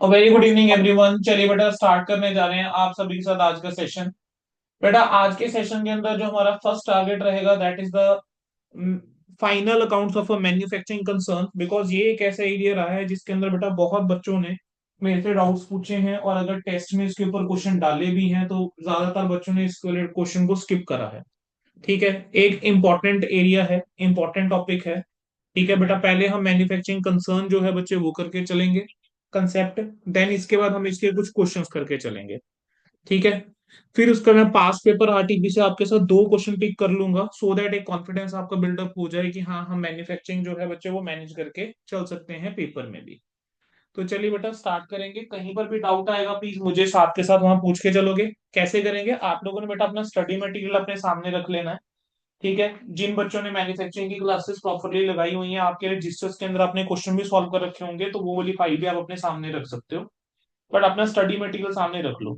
Very good evening everyone. चलिए बेटा start करने जा रहे हैं आप सभी के साथ आज का सेशन। बेटा आज के सेशन के अंदर जो हमारा फर्स्ट टारगेट रहेगा that is the final accounts of a manufacturing concern. Because ये एक ऐसा एरिया रहा है जिसके अंदर बेटा बहुत बच्चों ने मेरे से डाउट्स पूछे हैं, और अगर टेस्ट में इसके ऊपर क्वेश्चन डाले भी हैं तो ज्यादातर बच्चों ने इस क्वेश्चन को स्किप करा है। ठीक है, एक इंपॉर्टेंट एरिया है, इंपॉर्टेंट टॉपिक है। ठीक है बेटा, पहले हम मैन्युफैक्चरिंग कंसर्न जो है बच्चे वो करके चलेंगे, कंसेप्ट। देन इसके बाद हम इसके कुछ क्वेश्चंस करके चलेंगे। ठीक है, फिर उसका मैं पास पेपर आरटीपी से आपके साथ दो क्वेश्चन पिक कर लूंगा, सो दैट एक कॉन्फिडेंस आपका बिल्डअप हो जाए कि हाँ हम मैन्युफैक्चरिंग जो है बच्चे वो मैनेज करके चल सकते हैं पेपर में भी। तो चलिए बेटा स्टार्ट करेंगे। कहीं पर भी डाउट आएगा प्लीज मुझे साथ के साथ वहां पूछ के चलोगे। कैसे करेंगे, आप लोगों ने बेटा अपना स्टडी मटेरियल अपने सामने रख लेना है। ठीक है, जिन बच्चों ने मैन्युफैक्चरिंग की क्लासेस प्रॉपरली लगाई हुई हैं आपके रजिस्टर्स के अंदर आपने क्वेश्चन भी सॉल्व कर रखे होंगे, तो वो वाली फाइल भी आप अपने सामने रख सकते हो। बट अपना स्टडी मटेरियल सामने रख लो।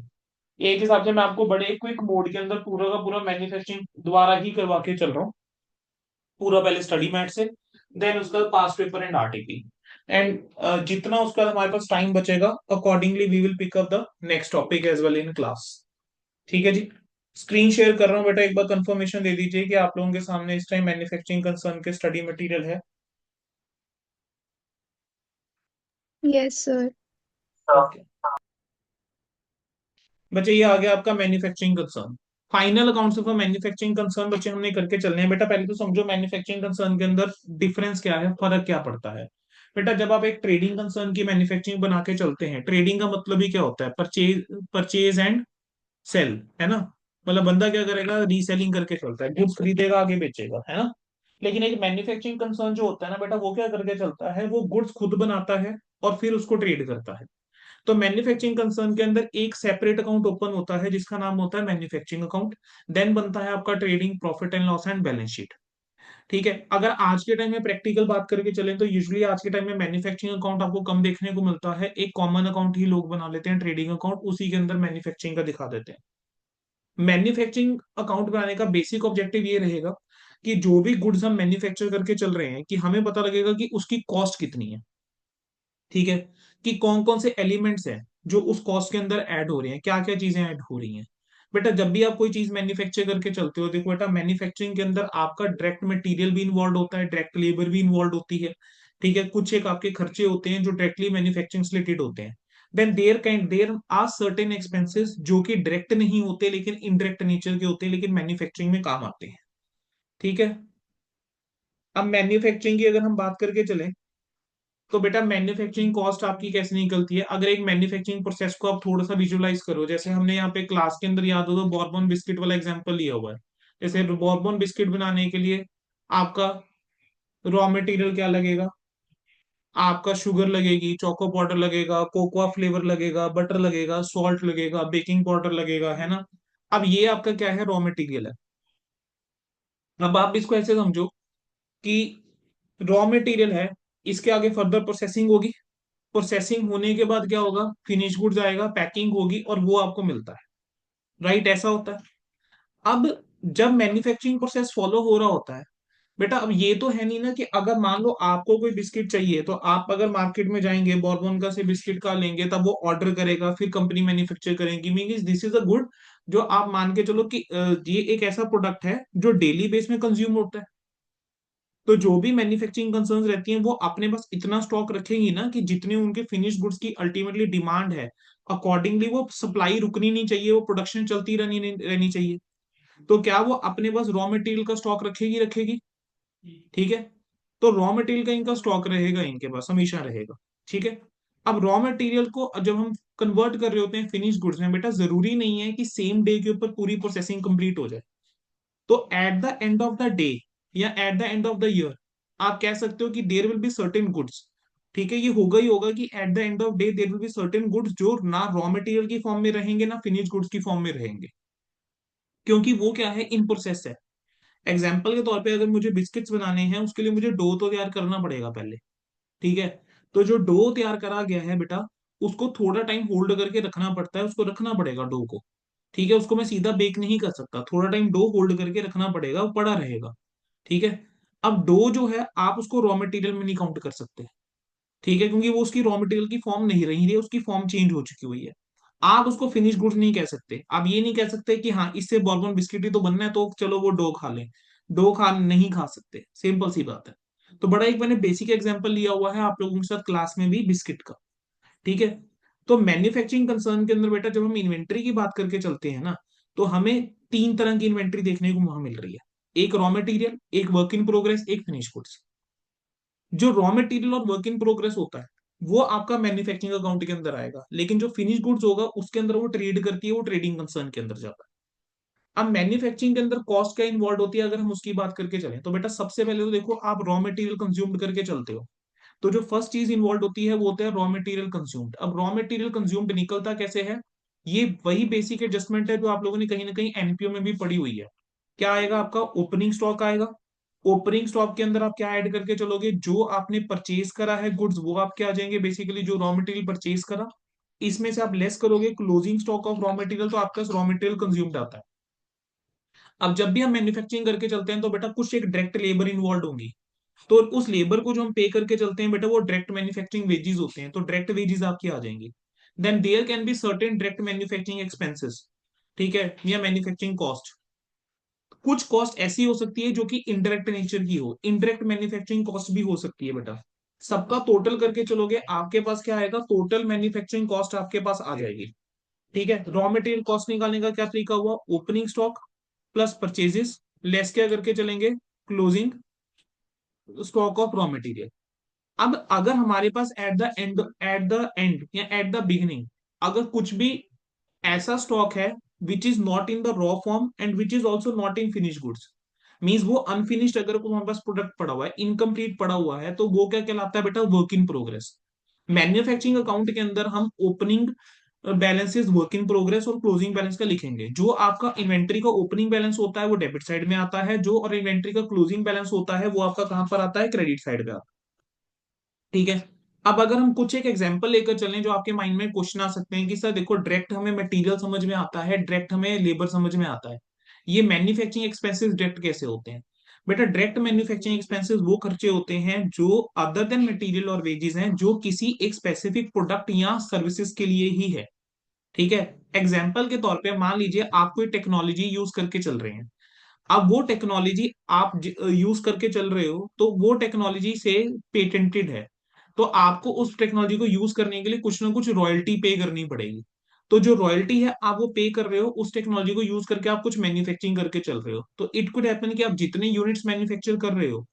एक हिसाब से मैं आपको बड़े क्विक मोड के अंदर पूरा का पूरा मैन्युफैक्चरिंग दोबारा ही करवा के चल रहा हूँ। पूरा पहले स्टडी मैट से, देन उसका past paper and RTP. And जितना उसका हमारे पास टाइम बचेगा accordingly we will pick up the next topic as well in class. ठीक है जी। स्क्रीन शेयर कर रहा हूँ बेटा, एक बार कंफर्मेशन दे दीजिए कि आप लोगों के सामने इस टाइम मैन्युफैक्चरिंग कंसर्न के स्टडी मटेरियल है। Yes sir. ओके बच्चे, ये आ गया आपका manufacturing concern. Final accounts of manufacturing concern बच्चे हमने करके चलने हैं। बेटा पहले तो समझो मैन्युफैक्चरिंग कंसर्न के अंदर डिफरेंस क्या है, फर्क क्या पड़ता है। बेटा जब आप एक ट्रेडिंग कंसर्न की मैन्युफैक्चरिंग बना के चलते हैं, ट्रेडिंग का मतलब ही क्या होता है, परचेज परचेज एंड सेल, है ना। मतलब बंदा क्या करेगा, रीसेलिंग करके चलता है, गुड्स खरीदेगा आगे बेचेगा, है ना। लेकिन एक मैन्युफैक्चरिंग कंसर्न जो होता है ना बेटा, वो क्या करके चलता है, वो गुड्स खुद बनाता है और फिर उसको ट्रेड करता है। तो मैन्युफैक्चरिंग कंसर्न के अंदर एक सेपरेट अकाउंट ओपन होता है जिसका नाम होता है मैन्युफैक्चरिंग अकाउंट। देन बनता है आपका trading profit and loss and balance sheet. ठीक है, अगर आज के टाइम में प्रैक्टिकल बात करके चलें तो यूजुअली आज के टाइम में मैन्युफैक्चरिंग अकाउंट आपको कम देखने को मिलता है। एक कॉमन अकाउंट ही लोग बना लेते हैं, ट्रेडिंग अकाउंट, उसी के अंदर मैन्युफैक्चरिंग का दिखा देते हैं। मैन्युफैक्चरिंग अकाउंट बनाने का बेसिक ऑब्जेक्टिव ये रहेगा कि जो भी गुड्स हम मैन्युफैक्चर करके चल रहे हैं कि हमें पता लगेगा कि उसकी कॉस्ट कितनी है। ठीक है, कि कौन कौन से एलिमेंट्स हैं जो उस कॉस्ट के अंदर ऐड हो रही हैं, क्या क्या चीजें ऐड हो रही हैं। बेटा जब भी आप कोई चीज मैन्युफैक्चर करके चलते हो, देखो बेटा मैन्युफैक्चरिंग के अंदर आपका डायरेक्ट मटेरियल भी इन्वॉल्व होता है, डायरेक्ट लेबर भी इन्वॉल्व होती है। ठीक है, कुछ एक आपके खर्चे होते हैं जो डायरेक्टली मैन्युफैक्चरिंग से रिलेटेड होते हैं। Then there are certain expenses जो कि डायरेक्ट नहीं होते लेकिन इनडायरेक्ट नेचर के होते हैं, लेकिन मैन्युफैक्चरिंग में काम आते हैं। ठीक है, अब मैन्युफैक्चरिंग की अगर हम बात करके चलें तो बेटा मैन्युफैक्चरिंग कॉस्ट आपकी कैसे निकलती है। अगर एक मैन्युफैक्चरिंग प्रोसेस को आप थोड़ा सा विजुअलाइज करो, जैसे हमने यहाँ पे क्लास के अंदर याद हो तो बॉर्बन बिस्किट वाला एग्जांपल लिया हुआ है। जैसे बॉर्बन बिस्किट बनाने के लिए आपका रॉ मटेरियल क्या लगेगा, आपका शुगर लगेगी, चोको पाउडर लगेगा, कोकोआ फ्लेवर लगेगा, बटर लगेगा, सॉल्ट लगेगा, बेकिंग पाउडर लगेगा, है ना। अब ये आपका क्या है, रॉ मटेरियल है। अब आप इसको ऐसे समझो कि रॉ मटेरियल है, इसके आगे फर्दर प्रोसेसिंग होगी, प्रोसेसिंग होने के बाद क्या होगा, फिनिश गुड्स आएगा, पैकिंग होगी और वो आपको मिलता है। राइट, ऐसा होता है। अब जब मैन्युफैक्चरिंग प्रोसेस फॉलो हो रहा होता है बेटा, अब ये तो है नहीं ना कि अगर मान लो आपको कोई बिस्किट चाहिए तो आप अगर मार्केट में जाएंगे बॉर्बन का से बिस्किट का लेंगे, तब वो ऑर्डर करेगा, फिर कंपनी मैन्युफैक्चर करेगी। Mean this is a good जो आप मान के चलो कि ये एक ऐसा प्रोडक्ट है जो डेली बेस में कंज्यूम होता है। तो जो भी मैन्युफैक्चरिंग कंसर्न्स रहती हैं वो अपने पास इतना स्टॉक रखेंगी ना कि जितने उनके फिनिश गुड्स की अल्टीमेटली डिमांड है, अकॉर्डिंगली वो सप्लाई रुकनी नहीं चाहिए, वो प्रोडक्शन चलती रहनी रहनी चाहिए। तो क्या वो अपने पास रॉ मटेरियल का स्टॉक रखेगी रखेगी। ठीक है, तो रॉ मटेरियल का इनका स्टॉक रहेगा, इनके पास हमेशा रहेगा। ठीक है, अब रॉ मटेरियल को जब हम कन्वर्ट कर रहे होते हैं फिनिश गुड्स में बेटा, जरूरी नहीं है कि सेम डे के ऊपर पूरी प्रोसेसिंग कंप्लीट हो जाए। तो at the end of the day या at the end of the year आप कह सकते हो कि there will be certain goods. ठीक है, ये होगा ही होगा कि at the end of day there will be certain goods जो ना रॉ मटेरियल की फॉर्म में रहेंगे ना फिनिश गुड्स की फॉर्म में रहेंगे, क्योंकि वो क्या है, इन प्रोसेस है। एग्जाम्पल के तौर पे अगर मुझे बिस्किट्स बनाने हैं उसके लिए मुझे डो तो तैयार करना पड़ेगा पहले। ठीक है, तो जो डो तैयार करा गया है बेटा, उसको थोड़ा टाइम होल्ड करके रखना पड़ता है, उसको रखना पड़ेगा डो को। ठीक है, उसको मैं सीधा बेक नहीं कर सकता, थोड़ा टाइम डो होल्ड करके रखना पड़ेगा, वो पड़ा रहेगा। ठीक है, अब डो जो है आप उसको रॉ मटेरियल में नहीं काउंट कर सकते, ठीक है, क्योंकि वो उसकी रॉ मटेरियल की फॉर्म नहीं रही है, उसकी फॉर्म चेंज हो चुकी हुई है। आप उसको फिनिश गुड्स नहीं कह सकते, आप ये नहीं कह सकते कि हाँ इससे बॉर्बन बिस्किट ही तो बनना है तो चलो वो डो खा लें। डो खा नहीं खा सकते, सिंपल सी बात है। तो बड़ा एक मैंने बेसिक एग्जांपल लिया हुआ है आप लोगों के साथ क्लास में भी बिस्किट का, ठीक है। तो मैन्युफैक्चरिंग कंसर्न के अंदर बेटा जब हम इन्वेंट्री की बात करके चलते हैं ना, तो हमें तीन तरह की इन्वेंट्री देखने को वहां मिल रही है, एक रॉ मटेरियल, एक वर्क इन प्रोग्रेस, एक फिनिश गुड्स। जो रॉ मटेरियल और वर्क इन प्रोग्रेस होता है वो आपका मैन्युफैक्चरिंग अकाउंट के अंदर आएगा, लेकिन जो फिनिश गुड्स होगा उसके अंदर वो ट्रेड करती है, वो ट्रेडिंग कंसर्न के अंदर जाता है। अब मैन्युफैक्चरिंग के अंदर कॉस्ट क्या इन्वॉल्व होती है अगर हम उसकी बात करके चलें, तो बेटा सबसे पहले तो देखो आप रॉ मटेरियल कंज्यूम करके चलते हो, तो जो फर्स्ट चीज इन्वॉल्व होती है वो होता है रॉ मटेरियल कंज्यूम्ड। अब रॉ मटेरियल कंज्यूम्ड निकलता कैसे है, ये वही बेसिक एडजस्टमेंट है जो आप लोगों ने कहीं ना कहीं एनपीओ में भी पढ़ी हुई है। क्या आएगा आपका, ओपनिंग स्टॉक आएगा। ओपनिंग स्टॉक के अंदर आप क्या ऐड करके चलोगे, जो आपने परचेज करा है गुड्स वो आपके आ जाएंगे, बेसिकली जो रॉ मटेरियल परचेज करा, इसमें से आप लेस करोगे closing stock of raw material, तो आपका रॉ मटेरियल कंज्यूम्ड आता है। अब जब भी हम मैन्युफैक्चरिंग करके चलते हैं तो बेटा कुछ एक डायरेक्ट लेबर इन्वॉल्व होंगी, तो उस लेबर को जो हम पे करके चलते हैं बेटा वो डायरेक्ट मैन्युफैक्चरिंग वेजेस होते हैं, तो डायरेक्ट वेजेस आपकी आ जाएंगी। Then there can be certain direct manufacturing expenses, ठीक है, या मैन्युफैक्चरिंग कॉस्ट। कुछ कॉस्ट ऐसी हो सकती है जो कि इनडायरेक्ट नेचर की हो, इनडायरेक्ट मैन्युफैक्चरिंग कॉस्ट भी हो सकती है बेटा। सबका टोटल करके चलोगे आपके पास क्या आएगा, टोटल मैन्युफैक्चरिंग कॉस्ट आपके पास आ जाएगी, ठीक है। रॉ मटेरियल कॉस्ट निकालने का क्या तरीका हुआ, opening stock plus purchases, less क्या करके चलेंगे, closing stock of raw material. अब अगर हमारे पास एट द एंड या एट द बिगिनिंग अगर कुछ भी ऐसा स्टॉक है which is not in the raw form and which is also not in finish goods, means वो अनफिनिश्ड अगर कोई हमारे पास प्रोडक्ट पड़ा हुआ है, इनकम्प्लीट पड़ा हुआ है, तो वो क्या कहलाता है बेटा, work in progress. Manufacturing account के अंदर हम opening balances work in progress और क्लोजिंग बैलेंस का लिखेंगे। जो आपका इन्वेंट्री का ओपनिंग बैलेंस होता है वो डेबिट साइड में आता है, जो और इन्वेंट्री का क्लोजिंग बैलेंस होता है वो आपका कहां पर आता है, क्रेडिट साइड पे आता है, ठीक है। अब अगर हम कुछ एक एग्जांपल लेकर चलें जो आपके माइंड में क्वेश्चन आ सकते हैं कि सर देखो डायरेक्ट हमें मटेरियल समझ में आता है, डायरेक्ट हमें लेबर समझ में आता है, ये मैन्युफैक्चरिंग एक्सपेंसेस डायरेक्ट कैसे होते हैं। बेटा डायरेक्ट मैन्युफैक्चरिंग एक्सपेंसेस वो खर्चे होते हैं जो अदर देन मटेरियल और वेजेस हैं, जो किसी एक स्पेसिफिक प्रोडक्ट या सर्विसेज के लिए ही है, ठीक है। एग्जाम्पल के तौर पे मान लीजिए आप कोई टेक्नोलॉजी यूज करके चल रहे हैं, अब वो टेक्नोलॉजी आप यूज करके चल रहे हो तो वो टेक्नोलॉजी से पेटेंटेड है, तो आपको उस टेक्नोलॉजी को यूज करने के लिए कुछ ना कुछ रॉयल्टी पे करनी पड़ेगी। तो जो रॉयल्टी है आप वो पे कर रहे हो, उस टेक्नोलॉजी को यूज करके आप कुछ मैन्युफैक्चरिंग करके चल रहे हो, तो इट कुड हैपन कि आप जितने यूनिट्स मैन्युफैक्चर कर रहे हो,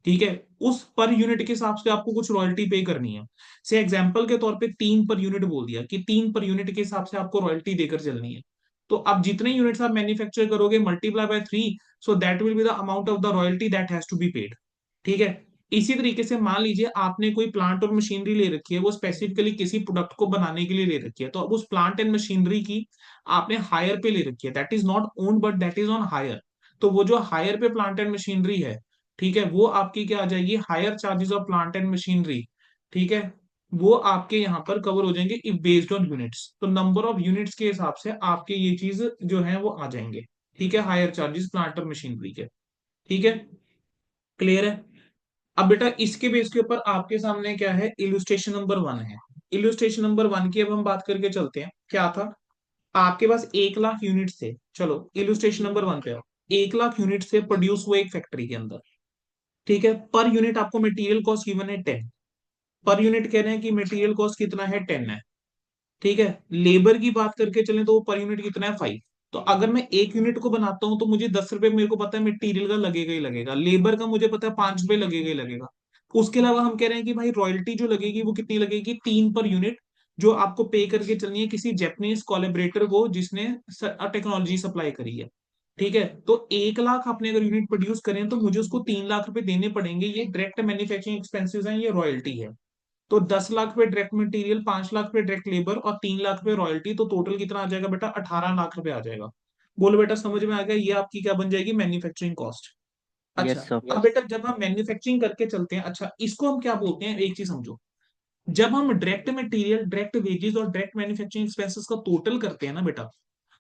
ठीक है, उस पर यूनिट के हिसाब से आपको कुछ रॉयल्टी पे करनी है। से एग्जांपल के तौर पे 3 पर यूनिट बोल दिया कि 3 पर यूनिट के हिसाब से आपको रॉयल्टी देकर चलनी है। तो अब जितने यूनिट्स आप मैन्युफैक्चर करोगे multiply by 3, so that will be the amount of the royalty that has to be paid, ठीक है। इसी तरीके से मान लीजिए आपने कोई प्लांट और मशीनरी ले रखी है, वो स्पेसिफिकली किसी प्रोडक्ट को बनाने के लिए ले रखी है, तो अब उस प्लांट एंड मशीनरी की आपने हायर पे ले रखी है, that is not own but that is on hire. तो वो जो हायर पे प्लांट एंड मशीनरी है, ठीक है, वो आपकी क्या आ जाएगी, higher charges of plant and machinery, ठीक है, वो आपके यहाँ पर कवर हो जाएंगे इफ बेस्ड ऑन यूनिट्स, तो नंबर ऑफ यूनिट्स के हिसाब से आपके ये चीज जो है वो आ जाएंगे, ठीक है, हायर चार्जेस प्लांट और मशीनरी के, ठीक है, क्लियर है। अब बेटा इसके बेस के ऊपर आपके सामने क्या है, इलुस्ट्रेशन नंबर 1 है। इलुस्ट्रेशन नंबर 1 की अब हम बात करके चलते हैं, क्या था, आपके पास 1 लाख यूनिट थे, चलो इलुस्ट्रेशन नंबर 1 पे आओ। 1 लाख यूनिट से प्रोड्यूस हुए एक फैक्ट्री के अंदर, ठीक है, पर यूनिट आपको मटेरियल कॉस्ट गिवन है 10, पर यूनिट कह रहे हैं कि मटेरियल कॉस्ट कितना है, 10 है, ठीक है। लेबर की बात करके चलें तो वो पर यूनिट कितना है, 5। तो अगर मैं एक यूनिट को बनाता हूं तो मुझे 10 रुपए मेरे को पता है मटेरियल का लगेगा ही लगेगा, लेबर का मुझे पता है 5 रुपए लगेगा ही लगेगा। उसके अलावा हम कह रहे हैं कि भाई रॉयल्टी जो लगेगी वो कितनी लगेगी, 3 पर यूनिट, जो आपको पे करके चलनी है किसी जैपनीज कोलेबरेटर को जिसने टेक्नोलॉजी सप्लाई करी है, ठीक है। तो 1 लाख आपने अगर यूनिट प्रोड्यूस करें तो मुझे उसको 3 लाख रुपए देने पड़ेंगे, ये डायरेक्ट मैन्युफैक्चरिंग एक्सपेंसेस हैं, ये रॉयल्टी है। तो 10 लाख पे डायरेक्ट मटेरियल, 5 लाख पे डायरेक्ट लेबर और 3 लाख पे रॉयल्टी, तो टोटल कितना आ जाएगा बेटा, 18 लाख रुपए आ जाएगा। बोलो बेटा समझ में आ गया, ये आपकी क्या बन जाएगी, मैन्युफैक्चरिंग कॉस्ट। अच्छा यस सर। अब बेटा जब हम मैन्युफैक्चरिंग करके चलते हैं, अच्छा इसको हम क्या बोलते हैं, एक चीज समझो, जब हम डायरेक्ट मटेरियल, डायरेक्ट वेजेस और डायरेक्ट मैन्युफैक्चरिंग एक्सपेंसेस का टोटल करते हैं ना बेटा,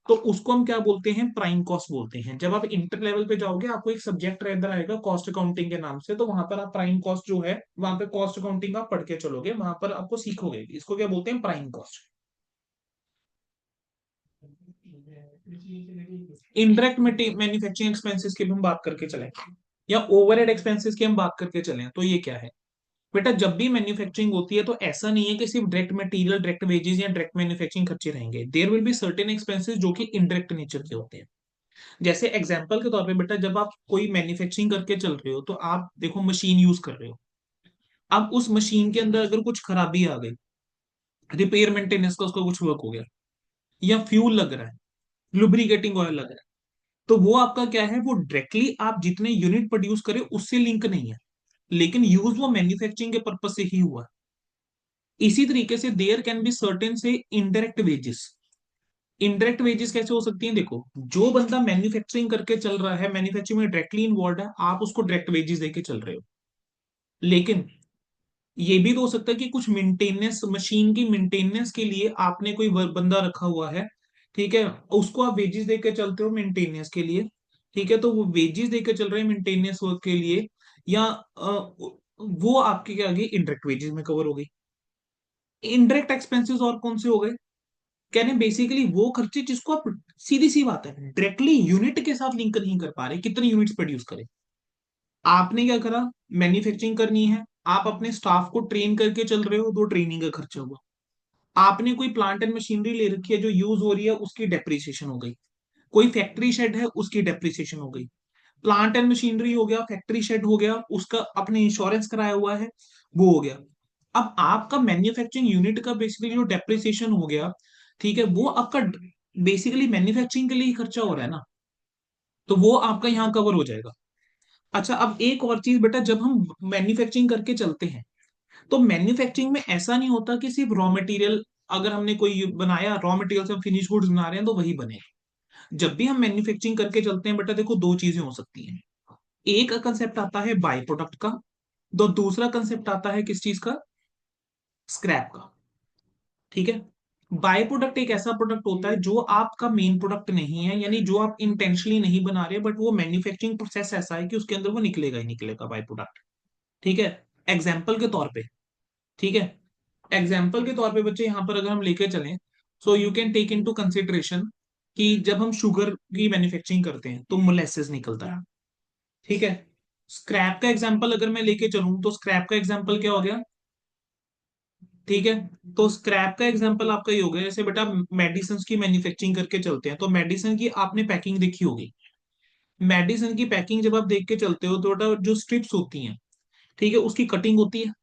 तो उसको हम क्या बोलते हैं, प्राइम कॉस्ट बोलते हैं। जब आप इंटर लेवल पे जाओगे आपको एक सब्जेक्ट अंदर आएगा कॉस्ट अकाउंटिंग के नाम से, तो वहां पर आप प्राइम कॉस्ट जो है वहां पे कॉस्ट अकाउंटिंग आप पढ़ के चलोगे, वहां पर आपको सीखोगे इसको क्या बोलते हैं, prime cost. Indirect manufacturing expenses की भी हम बात करके चलें, या ओवरहेड एक्सपेंसेस की हम बात करके चलें, तो ये क्या है बेटा, जब भी मैन्युफैक्चरिंग होती है तो ऐसा नहीं है कि सिर्फ डायरेक्ट मटेरियल, डायरेक्ट वेजेस या डायरेक्ट मैन्युफैक्चरिंग खर्चे रहेंगे। There will be certain expenses जो कि इनडायरेक्ट नेचर के होते हैं। जैसे एग्जांपल के तौर पे बेटा, जब आप कोई मैन्युफैक्चरिंग करके चल रहे हो तो आप देखो मशीन यूज कर रहे हो। अब उस मशीन के अंदर अगर कुछ खराबी आ गई, रिपेयर मेंटेनेंस का उसका कुछ वर्क हो गया, या फ्यूल लग रहा है, लुब्रिकेटिंग ऑयल लग रहा है, तो वो आपका क्या है, वो डायरेक्टली आप जितने यूनिट प्रोड्यूस करें उससे लिंक नहीं है, लेकिन यूज वो मैन्युफैक्चरिंग के पर्पज से ही हुआ। इसी तरीके से देयर कैन बी सर्टेन से इनडायरेक्ट वेजेस। इनडायरेक्ट वेजेस कैसे हो सकती हैं, देखो जो बंदा मैन्युफैक्चरिंग करके चल रहा है, मैन्युफैक्चरिंग में डायरेक्टली इन्वॉल्व है, आप उसको डायरेक्ट वेजेस देके चल रहे हो। लेकिन ये भी तो हो सकता है कि कुछ मेंटेनेंस, मशीन की मेंटेनेंस के लिए आपने कोई बंदा रखा हुआ है, ठीक है, उसको आप वेजेस देके चलते हो मेंटेनेंस के लिए, ठीक है, तो वो वेजेस देके चल रहे हैं मेंटेनेंस वर्क के लिए, या वो आपके क्या आगे इनडायरेक्ट वेजेस में कवर हो गई। इनडायरेक्ट एक्सपेंसेस और कौन से हो गए, कहने बेसिकली वो खर्चे जिसको आप, सीधी सी बात है, डायरेक्टली यूनिट के साथ लिंक नहीं कर पा रहे, कितने यूनिट्स प्रोड्यूस करें। आपने क्या करा, मैन्युफैक्चरिंग करनी है, आप अपने स्टाफ को ट्रेन करके चल रहे हो, तो ट्रेनिंग का खर्चा हुआ। आपने कोई प्लांट एंड मशीनरी ले रखी है जो यूज हो रही है, उसकी डेप्रिसिएशन हो गई। कोई फैक्ट्री शेड है, उसकी डेप्रिसिएशन हो गई। प्लांट एंड मशीनरी हो गया, फैक्ट्री शेड हो गया, उसका अपने इंश्योरेंस कराया हुआ है, वो हो गया। अब आपका मैन्युफैक्चरिंग यूनिट का बेसिकली जो डेप्रिसिएशन हो गया, ठीक है, वो आपका बेसिकली मैन्युफैक्चरिंग के लिए ही खर्चा हो रहा है ना, तो वो आपका यहाँ कवर हो जाएगा। अच्छा, अब एक और चीज बेटा, जब हम मैन्युफैक्चरिंग करके चलते हैं तो मैन्युफैक्चरिंग में ऐसा नहीं होता कि सिर्फ रॉ मटेरियल, अगर हमने कोई बनाया रॉ मटेरियल से हम फिनिश गुड्स बना रहे हैं तो वही बने। जब भी हम मैन्युफैक्चरिंग करके चलते हैं बेटा, देखो दो चीजें हो सकती हैं। एक कंसेप्ट आता है बाय प्रोडक्ट का, तो दूसरा कंसेप्ट आता है किस चीज का, स्क्रैप का। ठीक है, बाय प्रोडक्ट एक ऐसा प्रोडक्ट होता है जो आपका मेन प्रोडक्ट नहीं है, यानी जो आप इंटेंशनली नहीं बना रहे, बट वो मैन्युफैक्चरिंग प्रोसेस ऐसा है कि उसके अंदर वो निकलेगा ही निकलेगा बाय प्रोडक्ट। ठीक है, एग्जाम्पल के तौर पे, ठीक है, एग्जाम्पल के तौर पे बच्चे यहां पर अगर हम लेके चलें, so you can take into consideration कि जब हम शुगर की मैन्युफैक्चरिंग करते हैं तो मोलेसेस निकलता है। ठीक है, स्क्रैप का एग्जाम्पल अगर मैं लेके चलूं तो स्क्रैप का एग्जाम्पल क्या हो गया, ठीक है, तो स्क्रैप का एग्जांपल आपका ये हो गया, जैसे बेटा मेडिसिन की मैन्युफैक्चरिंग करके चलते हैं तो मेडिसिन की आपने पैकिंग देखी होगी। मेडिसिन की पैकिंग जब आप देख के चलते हो तो बेटा जो स्ट्रिप्स होती हैं, ठीक है, उसकी कटिंग होती है।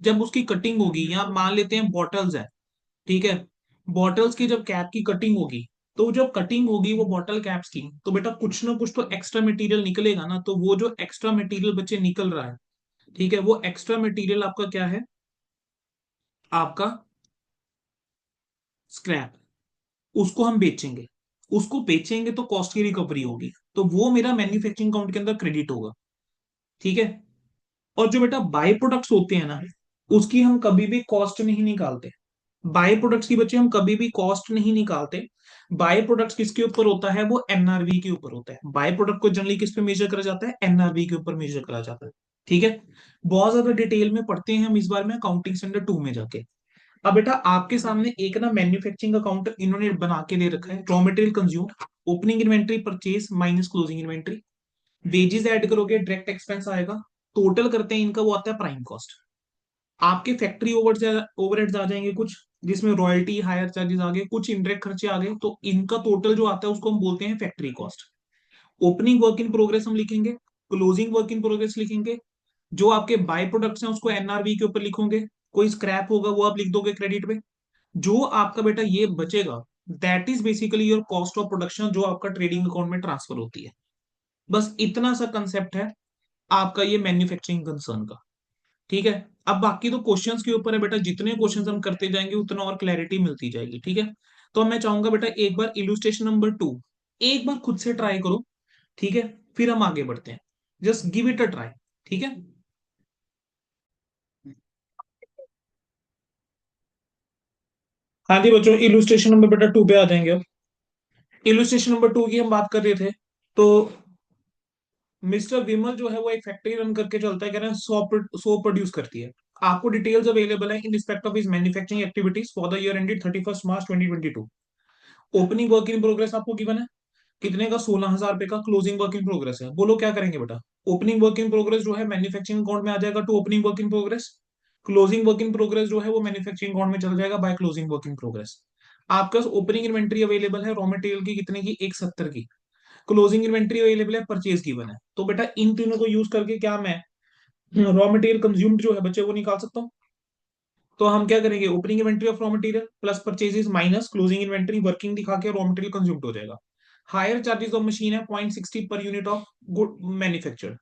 जब उसकी कटिंग होगी, या मान लेते हैं बॉटल्स है, ठीक है, बॉटल्स की जब कैप की कटिंग होगी, तो जब कटिंग होगी वो बॉटल कैप्स की, तो बेटा कुछ ना कुछ तो एक्स्ट्रा मटेरियल निकलेगा ना, तो वो जो एक्स्ट्रा मटेरियल बच्चे निकल रहा है, ठीक है, वो एक्स्ट्रा मटेरियल आपका क्या है, आपका स्क्रैप। उसको हम बेचेंगे, उसको बेचेंगे तो कॉस्ट की रिकवरी होगी, तो वो मेरा मैन्युफैक्चरिंग अकाउंट के अंदर क्रेडिट होगा। ठीक है, और जो बेटा बाय प्रोडक्ट्स होते हैं ना, उसकी हम कभी भी कॉस्ट नहीं निकालते। बाय प्रोडक्ट्स की बच्चे हम कभी भी कॉस्ट नहीं निकालते। बाय प्रोडक्ट्स किसके ऊपर होता है, वो एनआरवी के ऊपर होता है। बाय प्रोडक्ट को जनरली किस पे मेजर करा जाता है, एनआरवी के ऊपर मेजर करा जाता है। ठीक है, बहुत ज्यादा डिटेल में पढ़ते हैं हम इस बार में अकाउंटिंग स्टैंडर्ड 2 में जाके। अब बेटा आपके सामने एक ना मैन्युफैक्चरिंग अकाउंट इन्होंने बना के दे रखा है, raw material consume, opening inventory purchase minus closing inventory, wages add करोगे डायरेक्ट एक्सपेंस आएगा, टोटल करते हैं इनका, वो आता है प्राइम कॉस्ट। आपके फैक्ट्री ओवरहेड्स आ जाएंगे कुछ, जिसमें रॉयल्टी हायर चार्जेस आ गए, कुछ इनडायरेक्ट खर्चे आ गए, तो इनका टोटल जो आता है उसको हम बोलते हैं factory cost. Opening work in progress हम लिखेंगे, क्लोजिंग वर्क इन प्रोग्रेस लिखेंगे, जो आपके बाय प्रोडक्ट्स हैं उसको एनआरवी के ऊपर लिखोगे, कोई स्क्रैप होगा वो आप लिख दोगे क्रेडिट पे। जो आपका बेटा ये बचेगा, that is basically your cost of production, जो आपका ट्रेडिंग अकाउंट में ट्रांसफर होती है। बस इतना सा कंसेप्ट है आपका ये मैन्युफैक्चरिंग कंसर्न का। ठीक है, अब बाकी तो क्वेश्चंस के ऊपर है बेटा, जितने क्वेश्चंस हम करते जाएंगे उतना और क्लैरिटी मिलती जाएगी। ठीक है, तो मैं चाहूंगा बेटा एक बार इलुस्ट्रेशन नंबर 2 एक बार खुद से ट्राई करो, ठीक है, फिर हम आगे बढ़ते हैं। Just give it a try. ठीक है, हाँ जी बच्चों, इलुस्ट्रेशन नंबर बेटा 2 पे आ जाएंगे अब। इलुस्ट्रेशन नंबर 2 की हम बात कर रहे थे। तो मिस्टर विमल जो है वो एक फैक्ट्री रन करके चलता है, कह रहे हैं सोप प्रोड्यूस करती है। आपको डिटेल्स अवेलेबल है in respect of his manufacturing activities for the year ended 31 March 2022। Opening work in progress आपको गिवन है कितने का, 16,000 रुपए का। क्लोजिंग वर्क इन प्रोग्रेस है, बोलो क्या करेंगे बेटा। ओपनिंग वर्क इन प्रोग्रेस जो है मैन्युफैक्चरिंग अकाउंट में आ जाएगा to opening work in progress. Closing work in progress जो है वो मैन्युफैक्चरिंग अकाउंट में चल जाएगा by closing work in progress. आपके पास ओपनिंग इन्वेंट्री अवेलेबल है रॉ मटेरियल की कितने की, 170 की। क्लोजिंग इन्वेंट्री अवेलेबल है, परचेज गिवन है। तो बेटा इन तीनों को यूज करके क्या मैं रॉ मटेरियल कंज्यूम्ड जो है बच्चे वो निकाल सकता हूँ। तो हम क्या करेंगे, opening inventory of raw material plus purchases minus closing inventory working दिखा के रॉ मटेरियल कंज्यूम्ड हो जाएगा। हायर चार्जेस ऑफ मशीन है 0.60 per unit of good manufacture.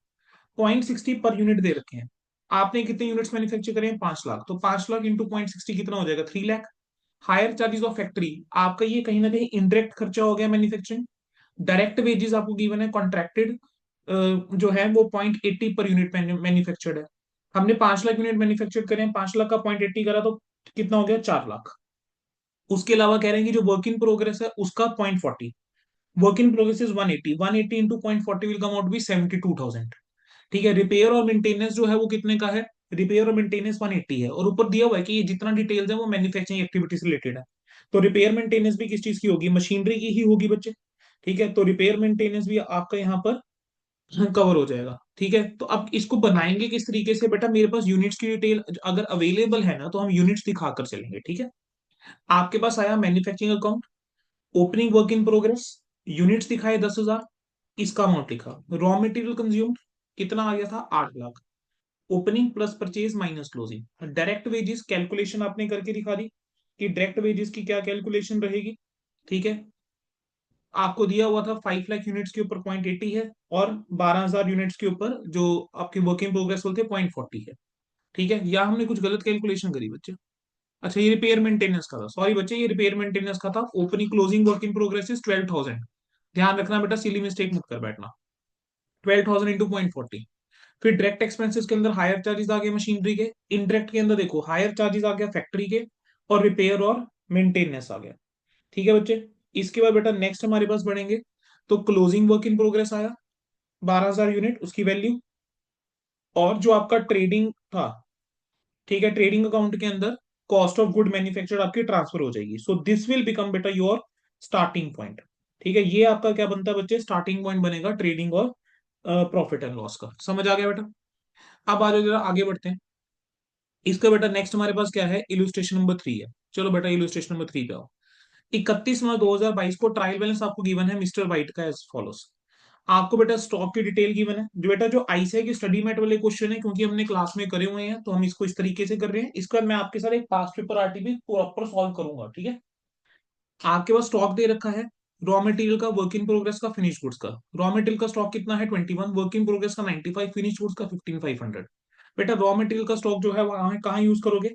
0.60 per unit दे रखे हैं। आपने कितने यूनिट्स मैन्युफैक्चर करें, 5 लाख, तो 5 लाख इंटू 0.60 कितना हो जाएगा, 3 lakh. Higher charges of factory, आपका ये कहीं ना कहीं इनडायरेक्ट खर्चा हो गया मैन्युफैक्चरिंग। डायरेक्ट वेजेस आपको गिवन है कॉन्ट्रैक्टेड जो है वो 0.80 पर यूनिट मैन्युफैक्चर्ड है। हमने 5 लाख यूनिट मैन्युफैक्चर करें, 5 लाख का 0.80 करा तो कितना हो गया, 4 लाख। उसके अलावा कह रहे हैं कि जो वर्क इन प्रोग्रेस है उसका 0.40। Work in progress is 180, 180 into 0.40 will come out be 72,000। ठीक है, रिपेयर और मेंटेनेंस जो है वो कितने का है, रिपेयर और मेंटेनेंस 180 है, और ऊपर दिया हुआ है कि ये जितना डिटेल्स है वो मैन्युफैक्चरिंग एक्टिविटी से रिलेटेड है। तो रिपेयर मेंटेनेंस भी किस चीज की होगी, मशीनरी की ही होगी बच्चे। ठीक है, तो रिपेयर मेंटेनेंस भी आपका यहाँ पर कवर हो जाएगा। ठीक है, तो अब इसको बनाएंगे किस तरीके से बेटा, मेरे पास यूनिट्स की डिटेल अगर अवेलेबल है ना तो हम यूनिट्स दिखाकर चलेंगे। ठीक है, आपके पास आया manufacturing account, opening work in progress, units दिखाए 10,000, इसका अमाउंट लिखा। रॉ मटेरियल कंज्यूम्ड कितना आ गया था, 8 lakh. Opening plus purchase minus closing. Direct wages calculation आपने करके दिखा दी कि डायरेक्ट वेजेस की क्या कैलकुलेशन रहेगी। ठीक है, आपको दिया हुआ था 5 लाख यूनिट्स के ऊपर 0.80 है, और 12,000 यूनिट्स के ऊपर जो आपके वर्क इन प्रोग्रेस बोलते हैं 0.40 है। ठीक है, या हमने कुछ गलत कैलकुलेशन करी बच्चे। अच्छा, ये रिपेयर मेंटेनेंस का था, सॉरी बच्चे ये रिपेयर मेंटेनेंस का था। Opening closing work in progress is 12,000। ध्यान रखना बेटा, सिली मिस्टेक मत कर बैठना। 12,000 इंटू 0.40। फिर डायरेक्ट एक्सपेंसेस के अंदर हायर चार्जेस आ गए मशीनरी के। इनडायरेक्ट के अंदर देखो हायर चार्जेस आ गया फैक्ट्री के, और रिपेयर और मेंटेनेंस आ गया। ठीक है बच्चे, इसके बाद बेटा नेक्स्ट हमारे पास बढ़ेंगे। तो क्लोजिंग वर्क इन प्रोग्रेस आया 12,000 यूनिट, उसकी वैल्यू। और जो आपका ट्रेडिंग था, ठीक है, ट्रेडिंग अकाउंट के अंदर कॉस्ट ऑफ गुड मैन्युफैक्चर्ड आपकी ट्रांसफर हो जाएगी। सो दिस विल बिकम बेटा योर स्टार्टिंग पॉइंट। ठीक है, ये आपका क्या बनता है बच्चे, स्टार्टिंग पॉइंट बनेगा ट्रेडिंग और प्रॉफिट एंड लॉस का। समझ आ गया बेटा। अब आ जाओ जरा आगे बढ़ते हैं। इसका बेटा नेक्स्ट हमारे पास क्या है, इलुस्ट्रेशन नंबर 3 है। चलो बेटा इलुस्ट्रेशन नंबर 3 पे आओ। 31 मार्च 2022 को ट्रायल बैलेंस आपको गिवन है मिस्टर वाइट का एज फॉलोस। आपको बेटा स्टॉक की डिटेल गिवन है, जो बेटा जो आईसीआई की स्टडी मेट वाले क्वेश्चन है, क्योंकि हमने क्लास में करे हुए हैं तो हम इसको इस तरीके से कर रहे हैं। इसका मैं आपके साथ एक पास्ट पेपर आरटी भी प्रॉपर सॉल्व करूंगा। ठीक है, आपके पास स्टॉक दे रखा है रॉ मटेरियल का, वर्क इन प्रोग्रेस का, फिनिश गुड्स का। रॉ मटेरियल का स्टॉक कितना है 21, वर्क इन प्रोग्रेस का 95, फिनिश गुड्स का 15,500। बेटा रॉ मटेरियल का स्टॉक जो है वहां कहाँ यूज करोगे,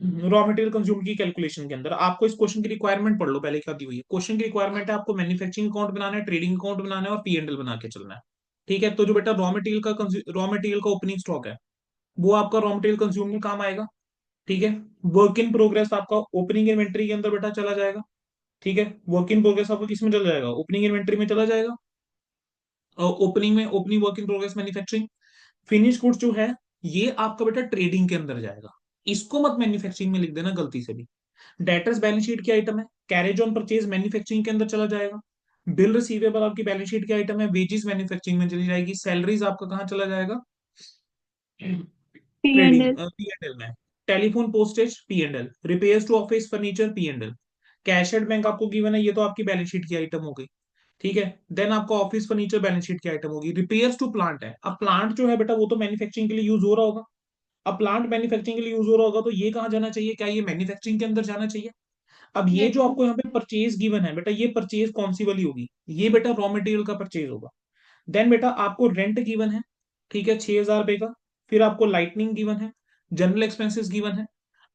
रॉ मटेरियल कंज्यूम की कैलकुलेशन के अंदर। आपको इस क्वेश्चन की रिक्वायरमेंट पढ़ लो पहले क्या दी हुई है। क्वेश्चन की रिक्वायरमेंट है आपको मैन्युफैक्चरिंग अकाउंट बनाना है, ट्रेडिंग अकाउंट बनाना है, और पी एंड एल बना के चलना है। ठीक है, तो जो बेटा रॉ मटेरियल का ओपनिंग स्टॉक है वो आपका रॉ मटेरियल कंज्यूम में काम आएगा। ठीक है, वर्क इन प्रोग्रेस आपका ओपनिंग इन्वेंट्री के अंदर बेटा चला जाएगा। ठीक है, वर्क इन प्रोग्रेस आपका किस में चला जाएगा, ओपनिंग इन्वेंट्री में चला जाएगा। ओपनिंग में opening work in progress manufacturing. Finish goods जो है ये आपका बेटा ट्रेडिंग के अंदर जाएगा। इसको मत मैन्युफैक्चरिंग में लिख देना गलती से भी। डेटर्स बैलेंस शीट की आइटम है, कैरेज ऑन परचेज मैन्युफैक्चरिंग के अंदर चला जाएगा। बिल रिसीवेबल आपकी बैलेंस शीट की आइटम है, वेजेस मैन्युफैक्चरिंग में चली जाएगी। सैलरीज आपका कहाँ चला जाएगा, P and trading L. P and L में। Telephone postage P and L, repairs to office furniture P and L. Cash at bank आपको गिवन है, ये तो आपकी बैलेंस शीट की आइटम हो गई। ठीक है, देन आपका ऑफिस फर्नीचर बैलेंस शीट की आइटम होगी। रिपेयर्स टू प्लांट है, अब प्लांट जो है बेटा वो तो मैन्युफैक्चरिंग के लिए यूज हो रहा होगा। अब प्लांट मैन्युफैक्चरिंग के लिए यूज हो रहा होगा तो ये कहाँ जाना चाहिए, क्या ये मैन्युफैक्चरिंग के अंदर जाना चाहिए। अब ये यस जो सर। आपको यहाँ पे परचेज गिवन है बेटा, ये परचेज कौन सी वाली होगी, ये बेटा रॉ मटेरियल का परचेज होगा। देन बेटा आपको रेंट गिवन है, ठीक है, 6,000 रुपए का। फिर आपको लाइटनिंग गिवन है, जनरल एक्सपेंसेस गिवन है।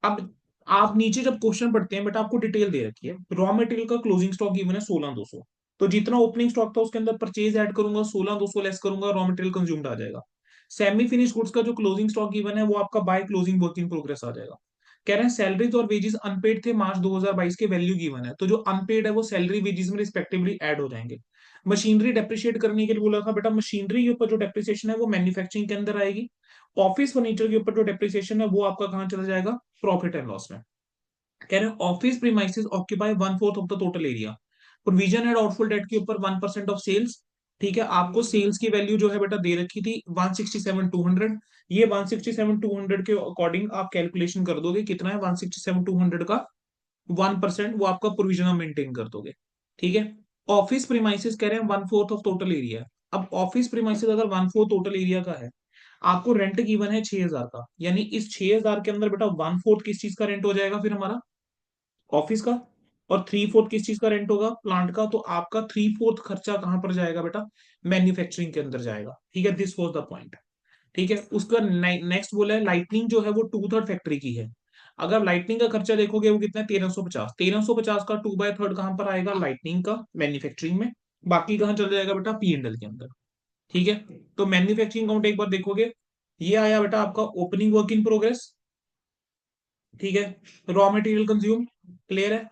अब आप नीचे जब क्वेश्चन पढ़ते हैं बेटा आपको डिटेल दे रखी है, रॉ मटेरियल का क्लोजिंग स्टॉक गिवन है 16,200। तो जितना ओपनिंग स्टॉक था उसके अंदर परचेज ऐड करूंगा, 16,200 लेस करूंगा, रॉ मटेरियल कंज्यूम्ड आ जाएगा। सेमी फिनिश गुड्स का जो क्लोजिंग स्टॉक गिवन है वो आपका by closing work in progress आ जाएगा। कह रहे हैं सैलरीज और वेजेस अनपेड थे मार्च 2022 के, वैल्यू गिवन है, तो जो अनपेड है वो सैलरी वेजेस में रिस्पेक्टिवली ऐड हो जाएंगे। मशीनरी डेप्रिशिएट करने के लिए बोला था बेटा, मशीनरी के ऊपर जो डेप्रिसिएशन है वो मैन्युफैक्चरिंग के अंदर आएगी। ऑफिस फर्नीचर के ऊपर जो डेप्रिसिएशन है वो आपका कहाँ चला जाएगा, प्रॉफिट एंड लॉस में। कह रहे हैं office premises occupy 1/4 of the total area, provision and doubtful debt के ऊपर 1% ऑफ सेल्स। ठीक है, आपको सेल्स की वैल्यू जो है बेटा दे रखी थी 167,200, ये 167,200 के अकॉर्डिंग आप कैलकुलेशन कर दोगे कितना है 167,200 का 1%, वो आपका प्रोविजन मेंटेन कर दोगे। ठीक है, ऑफिस प्रीमाइसेस कह रहे हैं 1/4 ऑफ टोटल एरिया। अब ऑफिस प्रीमाइसेस अगर 1/4 टोटल एरिया का है, आपको रेंट गिवन है 6,000 का, यानी इस 6,000 के अंदर बेटा 1/4 किस चीज का रेंट हो जाएगा फिर हमारा, ऑफिस का, और 3/4 किस चीज का रेंट होगा, प्लांट का। तो आपका 3/4 खर्चा कहां पर जाएगा बेटा, मैन्युफैक्चरिंग के अंदर जाएगा। ठीक है, दिस वाज द पॉइंट। ठीक है, उसका नेक्स्ट बोला है लाइटनिंग जो है वो 2/3 फैक्ट्री की है। अगर लाइटनिंग का खर्चा देखोगे वो कितना है 1350, 1350 का 2/3 कहां पर आएगा, लाइटनिंग का मैन्युफैक्चरिंग में। बाकी कहां चला जाएगा बेटा, P&L के अंदर। ठीक है, तो मैन्युफैक्चरिंग अकाउंट एक बार देखोगे, ये आया बेटा आपका ओपनिंग वर्क इन प्रोग्रेस। ठीक है, रॉ मटेरियल कंज्यूम, क्लियर है।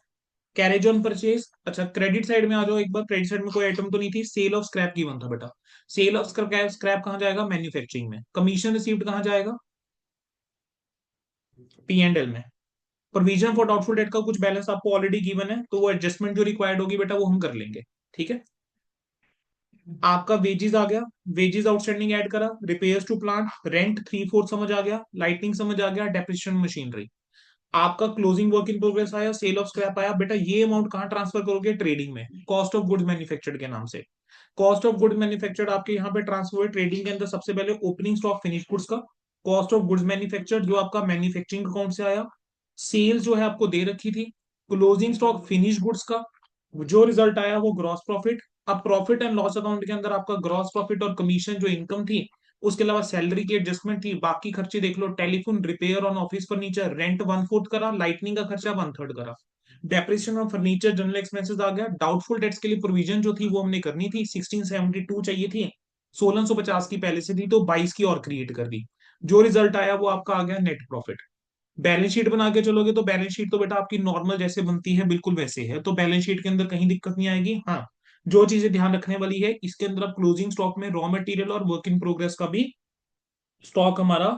कैरेज ऑन परचेज, अच्छा क्रेडिट साइड में आ जाओ एक बार, क्रेडिट साइड में कोई आइटम तो नहीं थी, सेल ऑफ स्क्रैप गिवन था बेटा। सेल ऑफ स्क्रैप, स्क्रैप कहां जाएगा, मैन्युफैक्चरिंग में। कमीशन रिसीव्ड कहां जाएगा, P&L में। प्रोविजन फॉर डाउटफुल डेट का कुछ बैलेंस आपको ऑलरेडी गिवन है, तो वो एडजस्टमेंट जो रिक्वायर्ड होगी बेटा वो हम कर लेंगे। ठीक है, आपका वेजेस आ गया, वेजेस आउटस्टैंडिंग ऐड करा, रिपेयर्स टू प्लांट, रेंट 3/4 समझ आ गया, लाइटिंग समझ आ गया, डेप्रिसिएशन मशीनरी। आपका क्लोजिंग वर्क इन प्रोग्रेस आया, सेल ऑफ स्क्रैप आया, बेटा ये अमाउंट कहां ट्रांसफर करोगे, ट्रेडिंग में, कॉस्ट ऑफ गुड्स मैन्युफैक्चर्ड के नाम से। कॉस्ट ऑफ गुड्स मैन्युफैक्चर्ड आपके यहाँ पे ट्रांसफर हुए ट्रेडिंग के अंदर, सबसे पहले ओपनिंग स्टॉक फिनिश गुड्स का, कॉस्ट ऑफ गुड्स मैन्युफैक्चर्ड जो आपका मैन्युफैक्चरिंग अकाउंट से आया, सेल्स जो है आपको दे रखी थी, क्लोजिंग स्टॉक फिनिश गुड्स का, जो रिजल्ट आया वो ग्रॉस प्रॉफिट। अब प्रॉफिट एंड लॉस अकाउंट के अंदर आपका ग्रॉस प्रॉफिट और कमीशन जो इनकम थी, उसके अलावा सैलरी की एडजस्टमेंट थी, बाकी खर्चे देख लो, telephone repair on office furniture, rent 1/4 करा, लाइटनिंग का खर्चा 1/3 करा, depreciation of furniture general expenses आ गया, डाउटफुल डेट्स के लिए प्रोविजन जो थी वो हमने करनी थी, 1672 चाहिए थी, 1650 की पहले से थी तो 22 की और क्रिएट कर दी, जो रिजल्ट आया वो आपका आ गया नेट प्रॉफिट। बैलेंस शीट बना के चलोगे तो बैलेंस शीट तो बेटा आपकी नॉर्मल जैसे बनती है बिल्कुल वैसे है, तो बैलेंस शीट के अंदर कहीं दिक्कत नहीं आएगी। हाँ, जो चीजें ध्यान रखने वाली है, इसके अंदर अब क्लोजिंग स्टॉक में रॉ मटेरियल और वर्क इन प्रोग्रेस का भी स्टॉक हमारा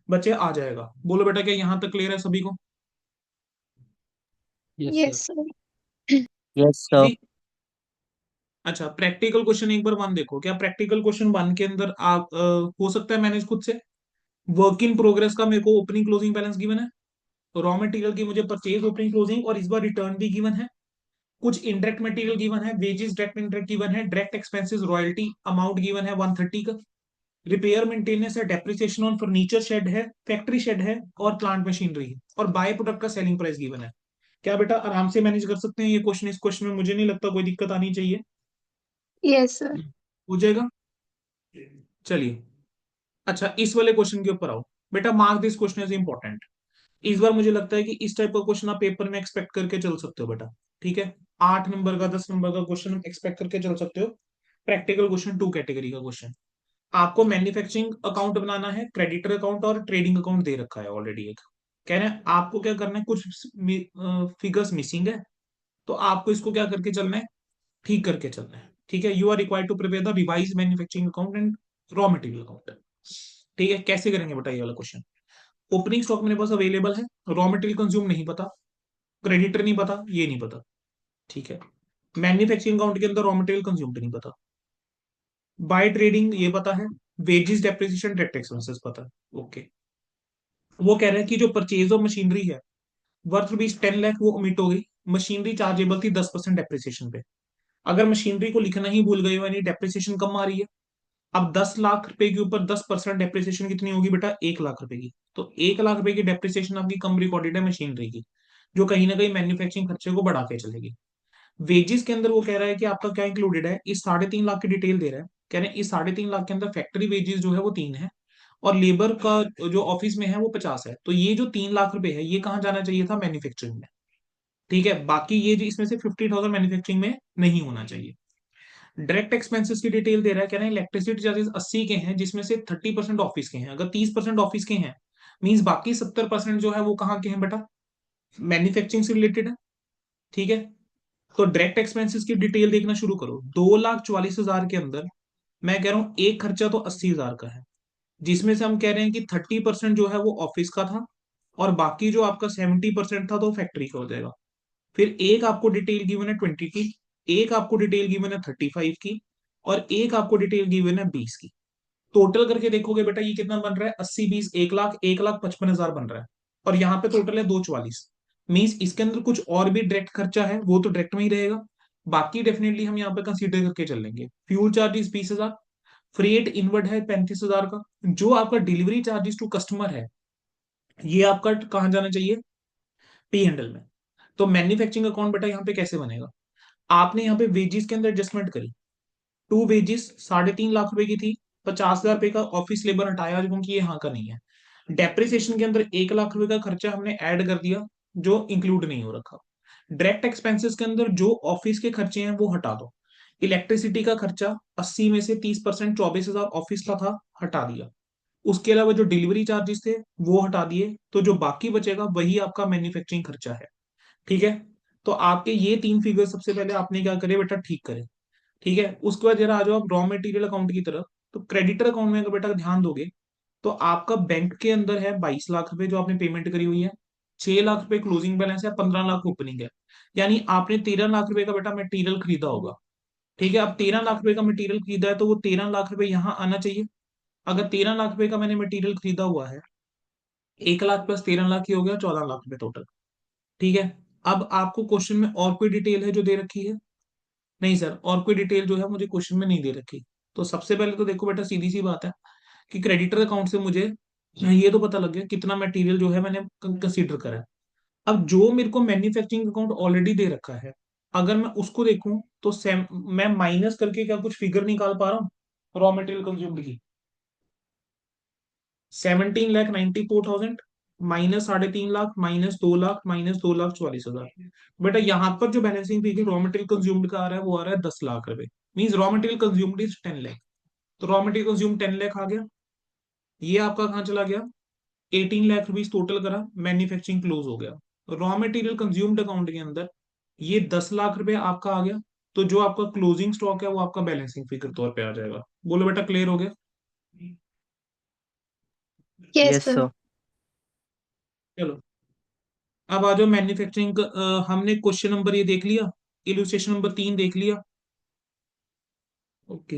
बचे आ जाएगा। बोलो बेटा क्या यहाँ तक क्लियर है सभी को, yes sir. Yes sir. Yes sir. Easy. अच्छा, प्रैक्टिकल क्वेश्चन एक बार वन देखो, क्या प्रैक्टिकल क्वेश्चन वन के अंदर आप हो सकता है मैनेज खुद से। वर्क इन प्रोग्रेस का मेरे को ओपनिंग क्लोजिंग बैलेंस गिवन है, रॉ मटेरियल की मुझे परचेज ओपनिंग क्लोजिंग और इस बार रिटर्न भी गिवन है, कुछ इनडायरेक्ट मटेरियल गिवन है, वेजेस डायरेक्ट इनडायरेक्ट गिवन है, direct expenses royalty amount given है 130 का, रिपेयर मेंटेनेंस है, डेप्रिसिएशन ऑन फर्नीचर शेड है, फैक्ट्री शेड है, और प्लांट मशीनरी है, और बाय प्रोडक्ट का सेलिंग प्राइस गिवन है। क्या बेटा आराम से मैनेज कर सकते हैं ये क्वेश्चन, इस क्वेश्चन में मुझे नहीं लगता कोई दिक्कत आनी चाहिए, यस सर। हो जाएगा। चलिए, अच्छा इस वाले क्वेश्चन के ऊपर आओ बेटा, mark this question is important. इस बार मुझे लगता है कि इस टाइप का क्वेश्चन आप पेपर में एक्सपेक्ट करके चल सकते हो बेटा। ठीक है, 8 नंबर का 10 नंबर का क्वेश्चन एक्सपेक्ट करके चल सकते हो। प्रैक्टिकल क्वेश्चन 2 कैटेगरी का क्वेश्चन, आपको मैन्युफैक्चरिंग अकाउंट बनाना है, क्रेडिटर अकाउंट और ट्रेडिंग अकाउंट दे रखा है ऑलरेडी एक। कह रहे हैं आपको क्या करना है, कुछ फिगर्स मिसिंग है, तो आपको इसको क्या करके चलना है, ठीक करके चलना है। ठीक है, you are required to prepare the revise manufacturing account and raw material account. ठीक है, कैसे करेंगे बेटा ये वाला क्वेश्चन, ओपनिंग स्टॉक मेरे पास अवेलेबल है, रॉ मटेरियल कंज्यूम नहीं पता, क्रेडिटर नहीं पता, ये नहीं पता। ठीक है, मैन्युफैक्चरिंग अकाउंट के अंदर रॉ मटेरियल कंज्यूम नहीं पता, बाय ट्रेडिंग ये पता है, वेजेस डेप्रिसिएशन डायरेक्ट एक्सपेंसेस पता है। ओके, वो कह रहे हैं कि जो परचेज ऑफ मशीनरी है वर्थ रुपीज 10 लाख वो ओमिट हो गई, मशीनरी चार्जेबल थी 10% डेप्रिसिएशन पे। अगर मशीनरी को लिखना ही भूल गए हो यानी डेप्रिसिएशन कम आ रही है, अब 10 लाख रुपए के ऊपर 10% डेप्रिसिएशन कितनी होगी बेटा, 1 लाख रुपए की। तो 1 लाख रुपए की डेप्रिसिएशन आपकी कम रिकॉर्डेड है मशीनरी की, जो कहीं ना कहीं मैन्युफैक्चरिंग खर्चे को बढ़ा के चलेगी। वेजेस के अंदर वो कह रहा है कि आपका क्या इंक्लूडेड है, इस 3.5 लाख की डिटेल दे रहा है। कह रहे हैं इस 3.5 लाख के अंदर फैक्ट्री वेजेस जो है वो 3 है, और लेबर का जो ऑफिस में है वो 50 है, तो ये जो 3 लाख रुपए है ये कहाँ जाना चाहिए था, मैन्युफैक्चरिंग में। ठीक है, बाकी ये जो इसमें से 50,000 मैन्युफैक्चरिंग में नहीं होना चाहिए। डायरेक्ट एक्सपेंसेस की डिटेल दे रहा है, कह रहे हैं इलेक्ट्रिसिटी चार्जेस 80 के हैं जिसमें से 30% ऑफिस के हैं, अगर 30% ऑफिस के हैं मीन्स बाकी 70% जो है वो कहाँ के हैं बेटा, मैन्युफैक्चरिंग से रिलेटेड है। ठीक है, तो डायरेक्ट एक्सपेंसेस की डिटेल देखना शुरू करो। 2,44,000 के अंदर मैं कह रहा हूं एक खर्चा तो 80,000 का है, जिसमें से हम कह रहे हैं कि 30% जो है वो ऑफिस का था, और बाकी जो आपका 70% था तो फैक्ट्री का हो जाएगा। फिर एक आपको डिटेल गिवन है 20 की, एक आपको डिटेल गिवन है 35 की, और एक आपको डिटेल गिवन है 20 की। टोटल करके देखोगे बेटा ये कितना बन रहा है, 80 20 1 लाख, 1,55,000 बन रहा है। और यहाँ पे टोटल है 2,44। मीन्स इसके अंदर कुछ और भी डायरेक्ट खर्चा है, वो तो डायरेक्ट में ही रहेगा। बाकी डेफिनेटली हम यहाँ पे कंसीडर करके चल लेंगे। फ्यूल चार्जेस 20,000, फ्रेट इनवर्ड है 35,000 का, जो आपका डिलीवरी चार्जेस टू कस्टमर है ये आपका कहाँ जाना चाहिए, पी हैंडल में। तो मैन्युफैक्चरिंग अकाउंट बेटा यहाँ पे कैसे बनेगा, आपने यहाँ पे वेजेस के अंदर एडजस्टमेंट करी। टू वेजेस 3.5 लाख रुपए की थी, 50,000 रुपए का ऑफिस लेबर हटाया क्योंकि ये यहाँ का नहीं है। डेप्रिसिएशन के अंदर 1 लाख रुपए का खर्चा हमने ऐड कर दिया, जो इंक्लूड नहीं हो रखा। डायरेक्ट एक्सपेंसेस के अंदर जो ऑफिस के खर्चे हैं वो हटा दो। इलेक्ट्रिसिटी का खर्चा 80 में से 30%, 24,000 ऑफिस का था, हटा दिया। उसके अलावा जो डिलीवरी चार्जेस थे वो हटा दिए, तो जो बाकी बचेगा वही आपका मैन्युफैक्चरिंग खर्चा है। ठीक है, तो आपके ये तीन फिगर सबसे पहले आपने क्या करे बेटा, ठीक करे। ठीक है, उसके बाद जरा आ जाओ आप रॉ मटेरियल अकाउंट की तरफ। तो क्रेडिटर अकाउंट में अगर बेटा ध्यान दोगे, तो आपका बैंक के अंदर है 22 लाख रुपए जो आपने पेमेंट करी हुई है, 6 लाख रुपए क्लोजिंग बैलेंस है, 15 लाख ओपनिंग है। यानी आपने 13 लाख रुपए का बेटा मटेरियल खरीदा होगा। ठीक है, अब 13 लाख रुपए का मटेरियल खरीदा है तो वो 13 लाख रुपए यहाँ आना चाहिए। अगर 13 लाख रुपए का मैंने मटेरियल खरीदा हुआ है, 1 लाख प्लस 13 लाख ही हो गया, 14 लाख रुपए टोटल। ठीक है, अब आपको क्वेश्चन में और कोई डिटेल है जो दे रखी है, नहीं सर और कोई डिटेल जो है मुझे क्वेश्चन में नहीं दे रखी। तो सबसे पहले तो देखो बेटा सीधी सी बात है कि क्रेडिटर अकाउंट से मुझे ये तो पता लग गया कितना मटेरियल जो है मैंने कंसीडर करा है। अब जो मेरे को मैन्युफैक्चरिंग अकाउंट ऑलरेडी दे रखा है, अगर मैं उसको देखूं तो मैं माइनस करके क्या कुछ फिगर निकाल पा रहा हूँ रॉ मटेरियल कंज्यूम्ड की। 17,94,000 minus 3.5 lakh minus 2 lakh minus 2,44,000। बेटा यहाँ पर जो balancing figure raw material consumed का आ रहा है वो आ रहा है 10 लाख रुपए। Mean raw material consumed is 10 lakh. तो रॉ मटेरियल कंज्यूम 10 लाख आ गया, ये आपका कहाँ चला गया, 18 लाख रुपीज टोटल करा, मैन्युफैक्चरिंग क्लोज हो गया। रॉ मटेरियल कंज्यूम्ड अकाउंट के अंदर ये 10 लाख रुपए आपका आ गया। तो जो आपका क्लोजिंग स्टॉक है वो आपका बैलेंसिंग फिगर तौर पे आ जाएगा। बोलो बेटा क्लियर हो गया। Yes, Yes, sir. sir. चलो अब आ जाओ मैन्युफैक्चरिंग। हमने क्वेश्चन नंबर ये देख लिया, इलुस्ट्रेशन नंबर 3 देख लिया। ओके,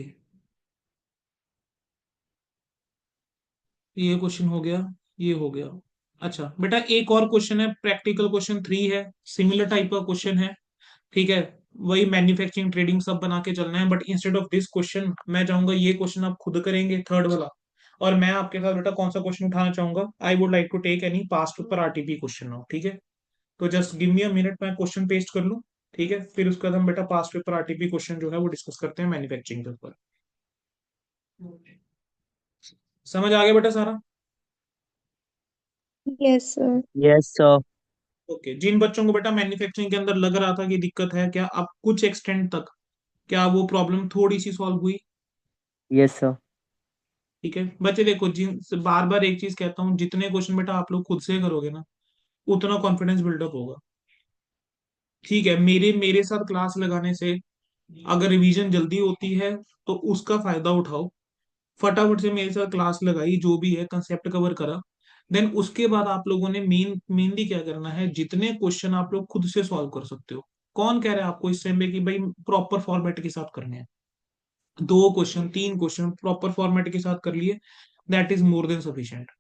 ये क्वेश्चन हो गया, ये हो गया। अच्छा बेटा एक और क्वेश्चन है, प्रैक्टिकल क्वेश्चन 3 है, सिमिलर टाइप का क्वेश्चन है। ठीक है, वही मैन्युफैक्चरिंग ट्रेडिंग सब बना के चलना है, but instead of this question मैं चाहूंगा ये क्वेश्चन आप खुद करेंगे, थर्ड वाला। और मैं आपके साथ बेटा कौन सा क्वेश्चन उठाना चाहूंगा, I would like to take any past paper RTP question हो। ठीक है, तो just give me a minute, मैं क्वेश्चन पेस्ट कर लूं। ठीक है, फिर उसके बाद हम बेटा पास्ट पेपर आरटीपी क्वेश्चन जो है वो डिस्कस करते हैं मैन्युफैक्चरिंग के ऊपर। समझ आ गया बेटा सारा। Yes, sir. Yes, sir. Okay, जिन बच्चों को बेटा मैन्युफैक्चरिंग के अंदर लग रहा था कि दिक्कत है क्या, अब कुछ एक्सटेंड तक क्या वो प्रॉब्लम थोड़ी सी सॉल्व हुई। Yes, sir. ठीक है बच्चे देखो, जिन बार बार एक चीज कहता हूँ, जितने क्वेश्चन बेटा आप लोग खुद से करोगे ना उतना कॉन्फिडेंस बिल्डअप होगा। ठीक है, मेरे मेरे साथ क्लास लगाने से अगर रिवीजन जल्दी होती है तो उसका फायदा उठाओ। फटाफट से मेरे साथ क्लास लगाई, जो भी है कंसेप्ट कवर करा, देन उसके बाद आप लोगों ने मेनली क्या करना है, जितने क्वेश्चन आप लोग खुद से सॉल्व कर सकते हो। कौन कह रहा है आपको इस टाइम पे कि भाई प्रॉपर फॉर्मेट के साथ करने हैं, 2 क्वेश्चन 3 क्वेश्चन प्रॉपर फॉर्मेट के साथ कर लिए, that is more than sufficient.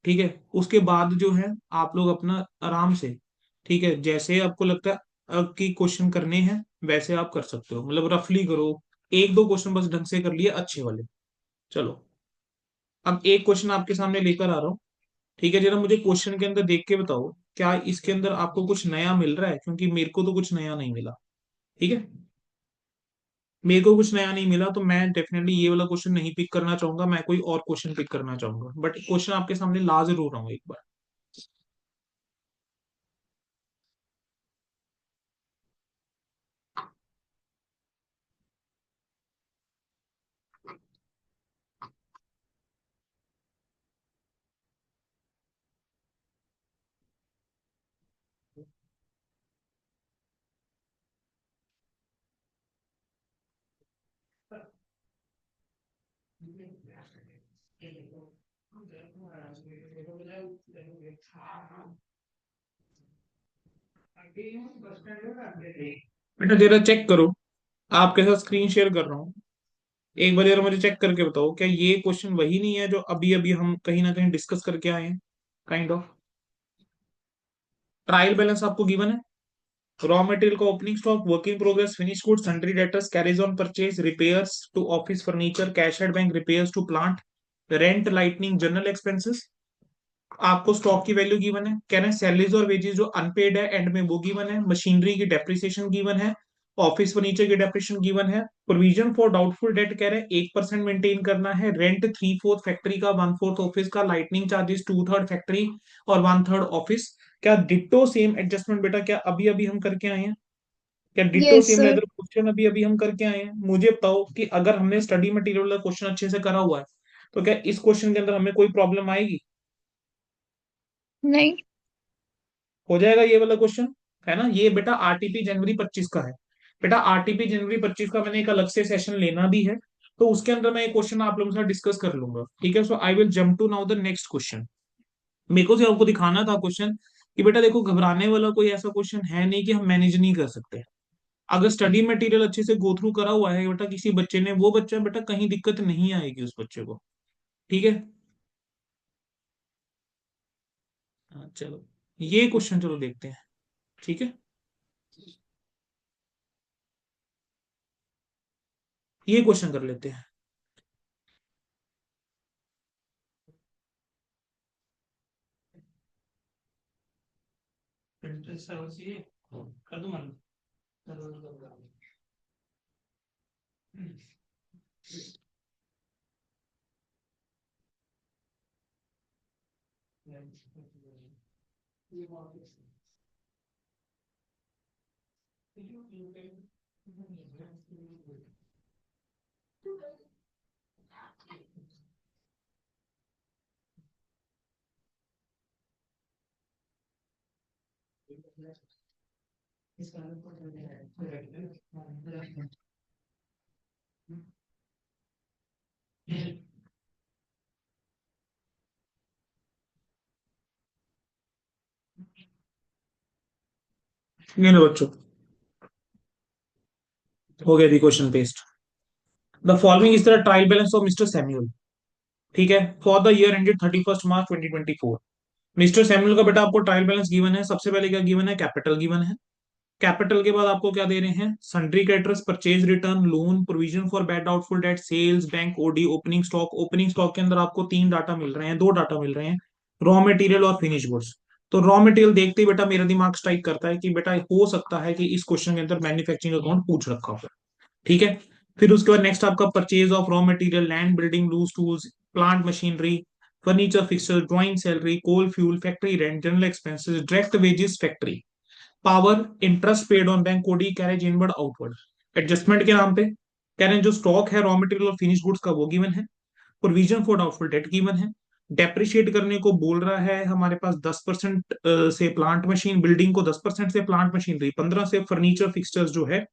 ठीक है, उसके बाद जो है आप लोग अपना आराम से, ठीक है जैसे आपको लगता है कि क्वेश्चन करने हैं वैसे आप कर सकते हो, मतलब रफली करो। 1 2 क्वेश्चन बस ढंग से कर लिए अच्छे वाले। चलो अब एक क्वेश्चन आपके सामने लेकर आ रहा हूँ। ठीक है, जरा मुझे क्वेश्चन के अंदर देख के बताओ क्या इसके अंदर आपको कुछ नया मिल रहा है, क्योंकि मेरे को तो कुछ नया नहीं मिला। ठीक है, मेरे को कुछ नया नहीं मिला, तो मैं डेफिनेटली ये वाला क्वेश्चन नहीं पिक करना चाहूंगा, मैं कोई और क्वेश्चन पिक करना चाहूंगा, बट क्वेश्चन आपके सामने ला जरूर रहा हूँ एक बार। बेटा जरा चेक करो, आपके साथ स्क्रीन शेयर कर रहा हूँ, एक बार जरा मुझे चेक करके बताओ क्या ये क्वेश्चन वही नहीं है जो अभी अभी हम कहीं ना कहीं डिस्कस करके आए हैं, काइंड ऑफ। ट्रायल बैलेंस आपको गिवन है, रॉ मटेरियल का opening stock, work in progress, finish good, sundry debtors, carriage on purchase, repairs to office furniture, cash at bank, repairs to plant, rent, lightning, general expenses. आपको stock की value given है, कह रहे हैं salaries और wages जो unpaid है and में वो गिवन है, मशीनरी की डेप्रिसिएशन गिवन है, ऑफिस फर्नीचर की डेप्रिसिएशन गिवन है, प्रोविजन फॉर डाउटफुल डेट कह रहे हैं 1% मेंटेन करना है, रेंट 3/4 फैक्ट्री का, 1/4 ऑफिस का, लाइटनिंग चार्जेस 2/3 फैक्ट्री और 1/3 ऑफिस। क्या डिट्टो सेम एडजस्टमेंट बेटा क्या अभी अभी हम करके आए हैं? क्या ditto yes same sir. Leather question अभी अभी हम करके आए हैं? मुझे बताओ कि अगर हमने स्टडी मटेरियल का क्वेश्चन अच्छे से करा हुआ है तो क्या इस क्वेश्चन के अंदर हमें कोई प्रॉब्लम आएगी? नहीं। हो जाएगा ये वाला क्वेश्चन, है ना? ये बेटा आरटीपी जनवरी 25 का है। बेटा आरटीपी जनवरी 25 का मैंने एक अलग से सेशन लेना भी है, तो उसके अंदर मैं ये क्वेश्चन आप लोगों के साथ डिस्कस कर लूंगा, ठीक है? So I will jump to now the next question. मेरे को से आपको दिखाना था क्वेश्चन कि बेटा देखो घबराने वाला कोई ऐसा क्वेश्चन है नहीं कि हम मैनेज नहीं कर सकते। अगर स्टडी मटेरियल अच्छे से गो थ्रू करा हुआ है बेटा किसी बच्चे ने, वो बच्चा बेटा कहीं दिक्कत नहीं आएगी उस बच्चे को, ठीक है? हाँ, चलो ये क्वेश्चन चलो देखते हैं, ठीक है? ये क्वेश्चन कर लेते हैं। कर दूं मैं? ये लो बच्चों, हो गया the question paste. The following is the trial balance of mister Samuel, ठीक है, for the year ended 31 March 2024। Mister Samuel का बेटा आपको ट्रायल बैलेंस गिवन है। सबसे पहले क्या गिवन है? कैपिटल गिवन है। कैपिटल के बाद आपको क्या दे रहे हैं? Sundry creditors, purchase return, loan, provision for bad doubtful debt, sales, bank OD, opening stock. Opening stock के अंदर आपको तीन डाटा मिल रहे हैं, दो डाटा मिल रहे हैं, रॉ मटेरियल और फिनिश गुड्स। तो रॉ मटेरियल देखते ही बेटा मेरा दिमाग स्ट्राइक करता है कि बेटा हो सकता है कि इस क्वेश्चन के अंदर मैन्युफैक्चरिंग अकाउंट पूछ रखा हो, ठीक है? फिर उसके बाद नेक्स्ट आपका purchase of raw material, land, building, loose tools, plant machinery, furniture fixture, drawing salary, coal fuel, factory rent, general expenses, direct wages factory, power, interest paid on bank OD, carriage inward outward. Adjustment के नाम पे कह रहे हैं जो stock है raw material और finish goods का वो गिवन है, provision for doubtful debt given है, डेप्रिशिएट करने को बोल रहा है हमारे पास 10% से प्लांट मशीन, बिल्डिंग को 10% से, प्लांट मशीनरी 15 से, फर्नीचर फिक्सचर्स जो है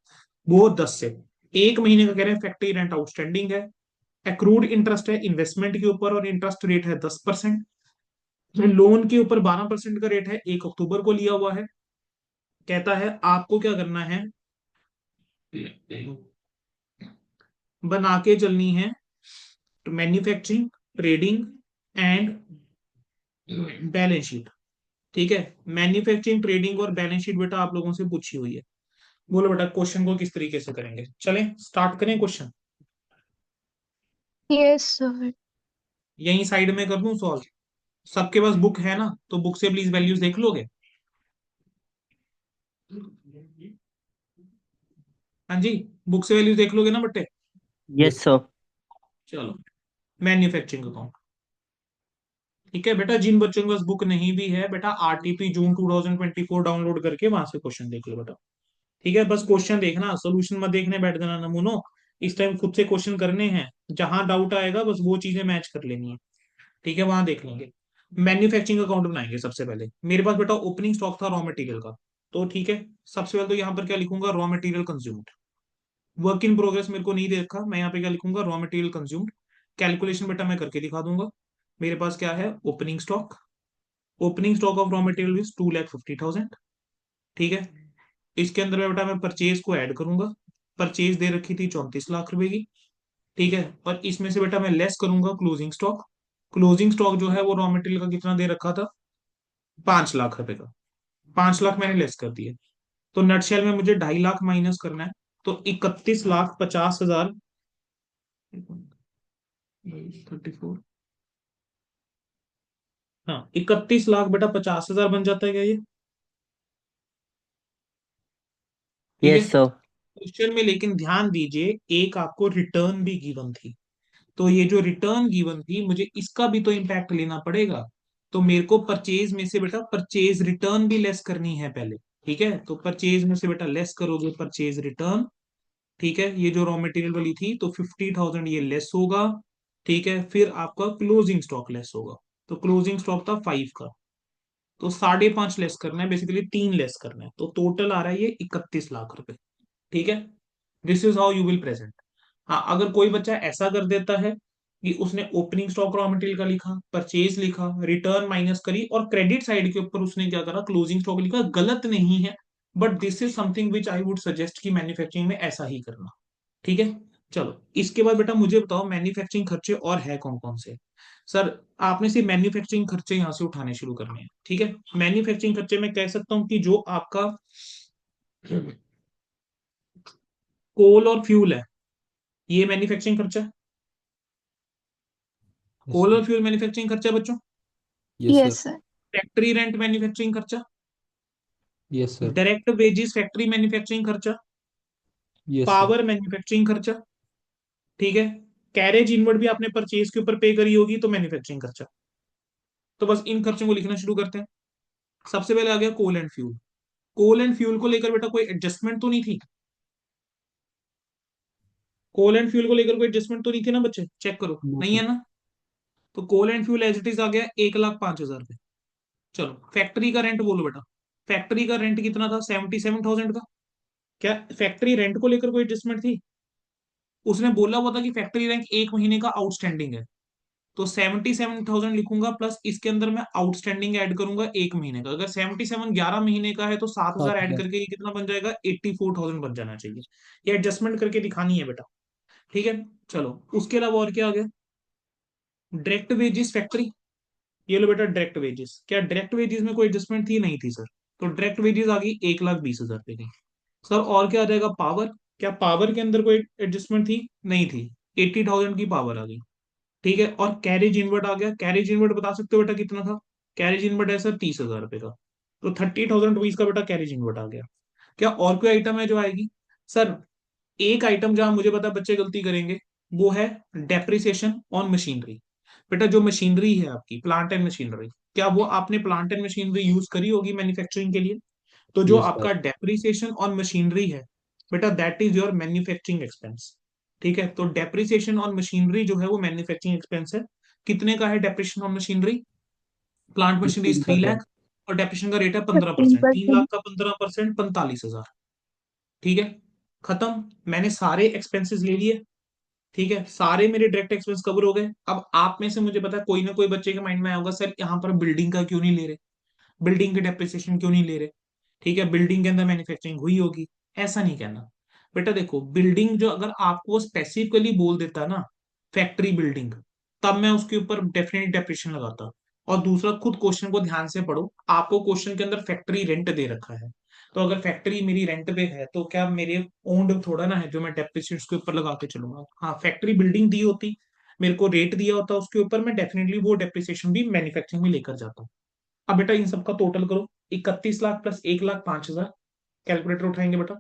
वो 10 से। एक महीने का कह रहे हैं फैक्ट्री रेंट आउटस्टैंडिंग है, एक्रूड इंटरेस्ट है इन्वेस्टमेंट के ऊपर और इंटरेस्ट रेट है 10%, लोन के ऊपर 12% का रेट है, 1 अक्टूबर को लिया हुआ है। कहता है आपको क्या करना है, बना के चलनी है manufacturing, trading and balance sheet, ठीक है? मैन्युफैक्चरिंग, ट्रेडिंग और बैलेंस शीट बेटा आप लोगों से पूछी हुई है। बोलो बेटा क्वेश्चन को किस तरीके से करेंगे? चलें स्टार्ट करें क्वेश्चन। Yes sir. यहीं साइड में कर दूं सॉल्व? सबके पास बुक है ना? तो बुक से प्लीज वैल्यूज देख लोगे? हाँ जी, बुक से वैल्यूज देख लोगे ना बट्टे? Yes, sir. चलो, मैन्युफैक्चरिंग अकाउंट, ठीक है बेटा? जिन बच्चों के पास बुक नहीं भी है बेटा आरटीपी जून 2024 डाउनलोड करके वहां से क्वेश्चन देख लो बेटा, ठीक है? बस क्वेश्चन देखना, सोल्यूशन मत देखने बैठ जाना नमूनो। इस टाइम खुद से क्वेश्चन करने हैं, जहां डाउट आएगा बस वो चीजें मैच कर लेनी है, ठीक है? वहां देख लेंगे। मैन्युफैक्चरिंग अकाउंट बनाएंगे। सबसे पहले मेरे पास बेटा ओपनिंग स्टॉक था रॉ मटेरियल का, तो ठीक है, सबसे पहले तो यहाँ पर क्या लिखूंगा? Raw material consumed. Work in progress मेरे को नहीं दे रखा, मैं यहाँ पे क्या लिखूंगा? Raw material consumed. कैलकुलेशन बेटा मैं करके दिखा दूंगा। मेरे पास क्या है, opening stock. Opening stock of raw material is 2,50,000। ठीक है, इसके अंदर बेटा मैं परचेज को ऐड करूंगा। परचेज दे रखी थी 34 लाख रुपए की। ठीक है, और इसमें से बेटा मैं लेस करूंगा क्लोजिंग स्टॉक। क्लोजिंग स्टॉक जो है वो रॉ मटेरियल का कितना दे रखा था, 5 लाख रुपए का। 5 लाख मैंने लेस कर दिया। तो नटशेल में मुझे 2.5 लाख माइनस करना है। तो 31,50,000, 34, हाँ 31 लाख बेटा 50,000 बन जाता है क्या ये? ठीक है। Yes, sir. क्वेश्चन में लेकिन ध्यान दीजिए, एक आपको रिटर्न भी गिवन थी। तो ये जो रिटर्न गिवन थी, मुझे इसका भी तो इम्पैक्ट लेना पड़ेगा। तो मेरे को परचेज में से बेटा परचेज रिटर्न भी लेस करनी है पहले। ठीक है, तो परचेज में से बेटा लेस करोगे परचेज रिटर्न। ठीक है, ये जो रॉ मटेरियल वाली थी तो 50,000 ये लेस होगा। ठीक है, फिर आपका क्लोजिंग स्टॉक लेस होगा। तो क्लोजिंग स्टॉक था 5 का, तो 5.5 लेस करना है, बेसिकली 3 लेस करना है, तो टोटल आ रहा है ये 31 लाख रुपए। ठीक है, this is how you will present. हाँ, अगर कोई बच्चा ऐसा कर देता है कि उसने ओपनिंग स्टॉक रॉ मटेरियल का लिखा, परचेज लिखा, रिटर्न माइनस करी, और क्रेडिट साइड के ऊपर उसने क्या करा, क्लोजिंग स्टॉक लिखा, गलत नहीं है। But this is something which I would suggest कि मैन्युफैक्चरिंग में ऐसा ही करना। ठीक है, चलो इसके बाद बेटा मुझे बताओ मैन्युफैक्चरिंग खर्चे और है कौन कौन से। सर, आपने सिर्फ मैन्युफैक्चरिंग खर्चे यहां से उठाने शुरू करने हैं। ठीक है, मैन्युफैक्चरिंग खर्चे में कह सकता हूं कि जो आपका कोल और फ्यूल है, ये मैन्युफैक्चरिंग खर्चा है। Yes, कोल sir. और फ्यूल मैन्युफैक्चरिंग खर्चा है बच्चों। Yes, sir. yes sir, factory rent manufacturing खर्चा। Yes, sir. Direct wages factory manufacturing खर्चा। Yes, sir. पावर मैन्युफैक्चरिंग खर्चा। ठीक है, कैरेज इनवर्ड भी आपने परचेज के ऊपर पे करी होगी, तो मैन्युफैक्चरिंग खर्चा। तो बस इन खर्चों को लिखना शुरू करते हैं। सबसे पहले आ गया coal and fuel. Coal and fuel को लेकर बेटा कोई एडजस्टमेंट तो नहीं थी। कोल एंड फ्यूल को लेकर कोई एडजस्टमेंट तो नहीं थी ना बच्चे, चेक करो, No, नहीं sir. है ना। तो coal and fuel as it is आ गया 1,05,000 रुपये। चलो फैक्ट्री का रेंट बोलो बेटा। फैक्ट्री का रेंट कितना था, 77,000 का। क्या फैक्ट्री रेंट को लेकर कोई एडजस्टमेंट थी? उसने बोला हुआ था कि फैक्ट्री रेंट 1 महीने का आउटस्टैंडिंग है। तो 77,000 लिखूंगा, प्लस इसके अंदर मैं आउटस्टैंडिंग ऐड करूंगा 1 महीने का। अगर 77 11 महीने का है तो 7,000 ऐड 7,000. करके ये कितना बन जाएगा, 84,000 बन जाना चाहिए। ये एडजस्टमेंट करके दिखानी है बेटा। ठीक है, चलो उसके अलावा और क्या आ गया, डायरेक्ट वेजेस फैक्ट्री। ये लो बेटा डायरेक्ट वेजेस, क्या डायरेक्ट वेजेस में कोई एडजस्टमेंट थी, नहीं थी सर। तो डायरेक्ट वेजेस आ गई 1,20,000 रुपए की। सर और क्या आ जाएगा, पावर। क्या पावर के अंदर कोई एडजस्टमेंट थी, नहीं थी, 80,000 की पावर आ गई। ठीक है, और कैरेज इनवर्ट आ गया। कैरेज इनवर्ट बता सकते हो बेटा कितना था? कैरेज इनवर्ट है सर 30,000 रुपए का। तो 30,000 रुपीज का बेटा कैरेज इनवर्ट आ गया। क्या और कोई आइटम है जो आएगी? सर, एक आइटम जहां मुझे पता है बच्चे गलती करेंगे, वो है डेप्रिसिएशन ऑन मशीनरी। बेटा जो मशीनरी है आपकी, प्लांट एंड मशीनरी, क्या वो आपने प्लांट एंड मशीनरी यूज करी होगी मैन्युफैक्चरिंग के लिए? तो जो Yes, sir. आपका डेप्रिसिएशन ऑन मशीनरी है बेटा, that is your manufacturing expense. ठीक है, तो डेप्रिसिएशन ऑन मशीनरी जो है वो मैन्युफैक्चरिंग एक्सपेंस है। कितने का है depreciation on machinery? Plant machinery 3 lakh, 15%. और डेप्रिसिएशन का रेट है 15%। 3 लाख 15%. का 15% 45,000। ठीक है, खत्म। मैंने सारे एक्सपेंसेस ले लिए। ठीक है, सारे मेरे डायरेक्ट एक्सपेंस कवर हो गए। अब आप में से मुझे पता है कोई ना कोई बच्चे के माइंड में आएगा, सर यहाँ पर बिल्डिंग का क्यों नहीं ले रहे, बिल्डिंग की डेप्रिसिएशन क्यों नहीं ले रहे। ठीक है, बिल्डिंग के अंदर मैन्युफैक्चरिंग हुई होगी। ऐसा नहीं कहना बेटा। देखो बिल्डिंग जो अगर आपको स्पेसिफिकली बोल देता ना, फैक्ट्री बिल्डिंग, तब मैं उसके ऊपर डेफिनेट डेप्रिसिएशन लगाता। और दूसरा, खुद क्वेश्चन को ध्यान से पढ़ो, आपको क्वेश्चन के अंदर फैक्ट्री रेंट दे रखा है। तो अगर फैक्ट्री मेरी रेंट पे है तो क्या मेरे ओन्ड थोड़ा ना है जो मैं डेप्रिसिएशन उसके ऊपर लगा के चलूंगा। हाँ, फैक्ट्री बिल्डिंग दी होती, मेरे को रेट दिया होता उसके ऊपर, मैं डेफिनेटली वो डेप्रिसिएशन भी मैन्युफैक्चरिंग में लेकर जाता। अब बेटा इन सबका टोटल करो, 31 लाख प्लस 1,05,000। कैलकुलेटर उठाएंगे बेटा।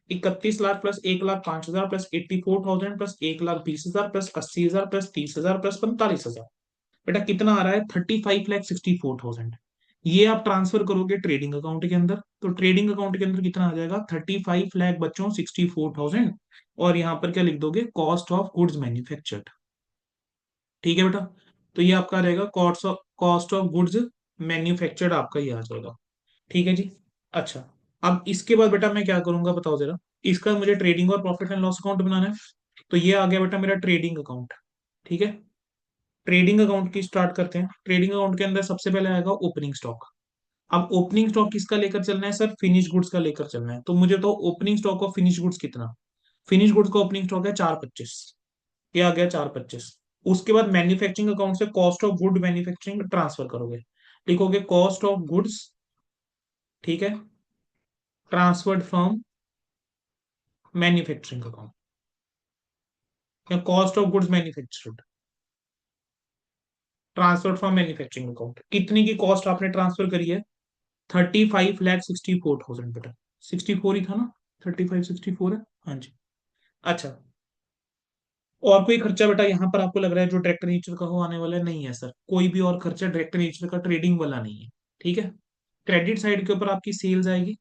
31 lakh plus 1,05,000 plus 84,000 plus 1,20,000 plus 80,000 plus 30,000 plus 45,000। बेटा कितना आ रहा है, 35,64,000। ये आप ट्रांसफर करोगे ट्रेडिंग अकाउंट के अंदर, तो ट्रेडिंग अकाउंट के अंदर कितना आ जाएगा, 35 लाख बच्चों 64,000। और यहाँ पर क्या लिख दोगे, कॉस्ट ऑफ गुड्स मैन्युफैक्चर्ड। ठीक है बेटा, तो ये आपका रहेगा कॉस्ट ऑफ गुड्स मैन्युफैक्चर्ड, आपका ये आ जाएगा। ठीक है जी। अच्छा, अब इसके बाद बेटा मैं क्या करूंगा बताओ जरा। इसका मुझे ट्रेडिंग और प्रॉफिट एंड लॉस अकाउंट बनाना है। तो ये आ गया बेटा मेरा ट्रेडिंग अकाउंट। ठीक है, ट्रेडिंग अकाउंट की स्टार्ट करते हैं। ट्रेडिंग अकाउंट के अंदर सबसे पहले आएगा ओपनिंग स्टॉक। अब ओपनिंग स्टॉक किसका लेकर चलना है सर? फिनिश गुड्स का लेकर चलना है। तो मुझे तो opening stock of finish goods कितना, फिनिश गुड्स का ओपनिंग स्टॉक है 425, ये आ गया 425। उसके बाद मैन्युफैक्चरिंग अकाउंट से cost of good manufacturing transfer करोगे, लिखोगे कॉस्ट ऑफ गुड्स, ठीक है, ट्रांसफर्ड फ्रॉम मैन्युफैक्चरिंग अकाउंट, या cost of goods manufactured transfer from manufacturing account. कितने की कॉस्ट आपने ट्रांसफर करी है? 35,64,000 बेटा, 64 ही था ना, 3564 है, हाँ जी। अच्छा, और कोई खर्चा बेटा यहाँ पर आपको लग रहा है जो डायरेक्ट नेचर का हो आने वाला है? नहीं है सर, कोई भी और खर्चा डायरेक्ट नेचर का ट्रेडिंग वाला नहीं है। ठीक है, क्रेडिट साइड के ऊपर आपकी सेल्स आएगी।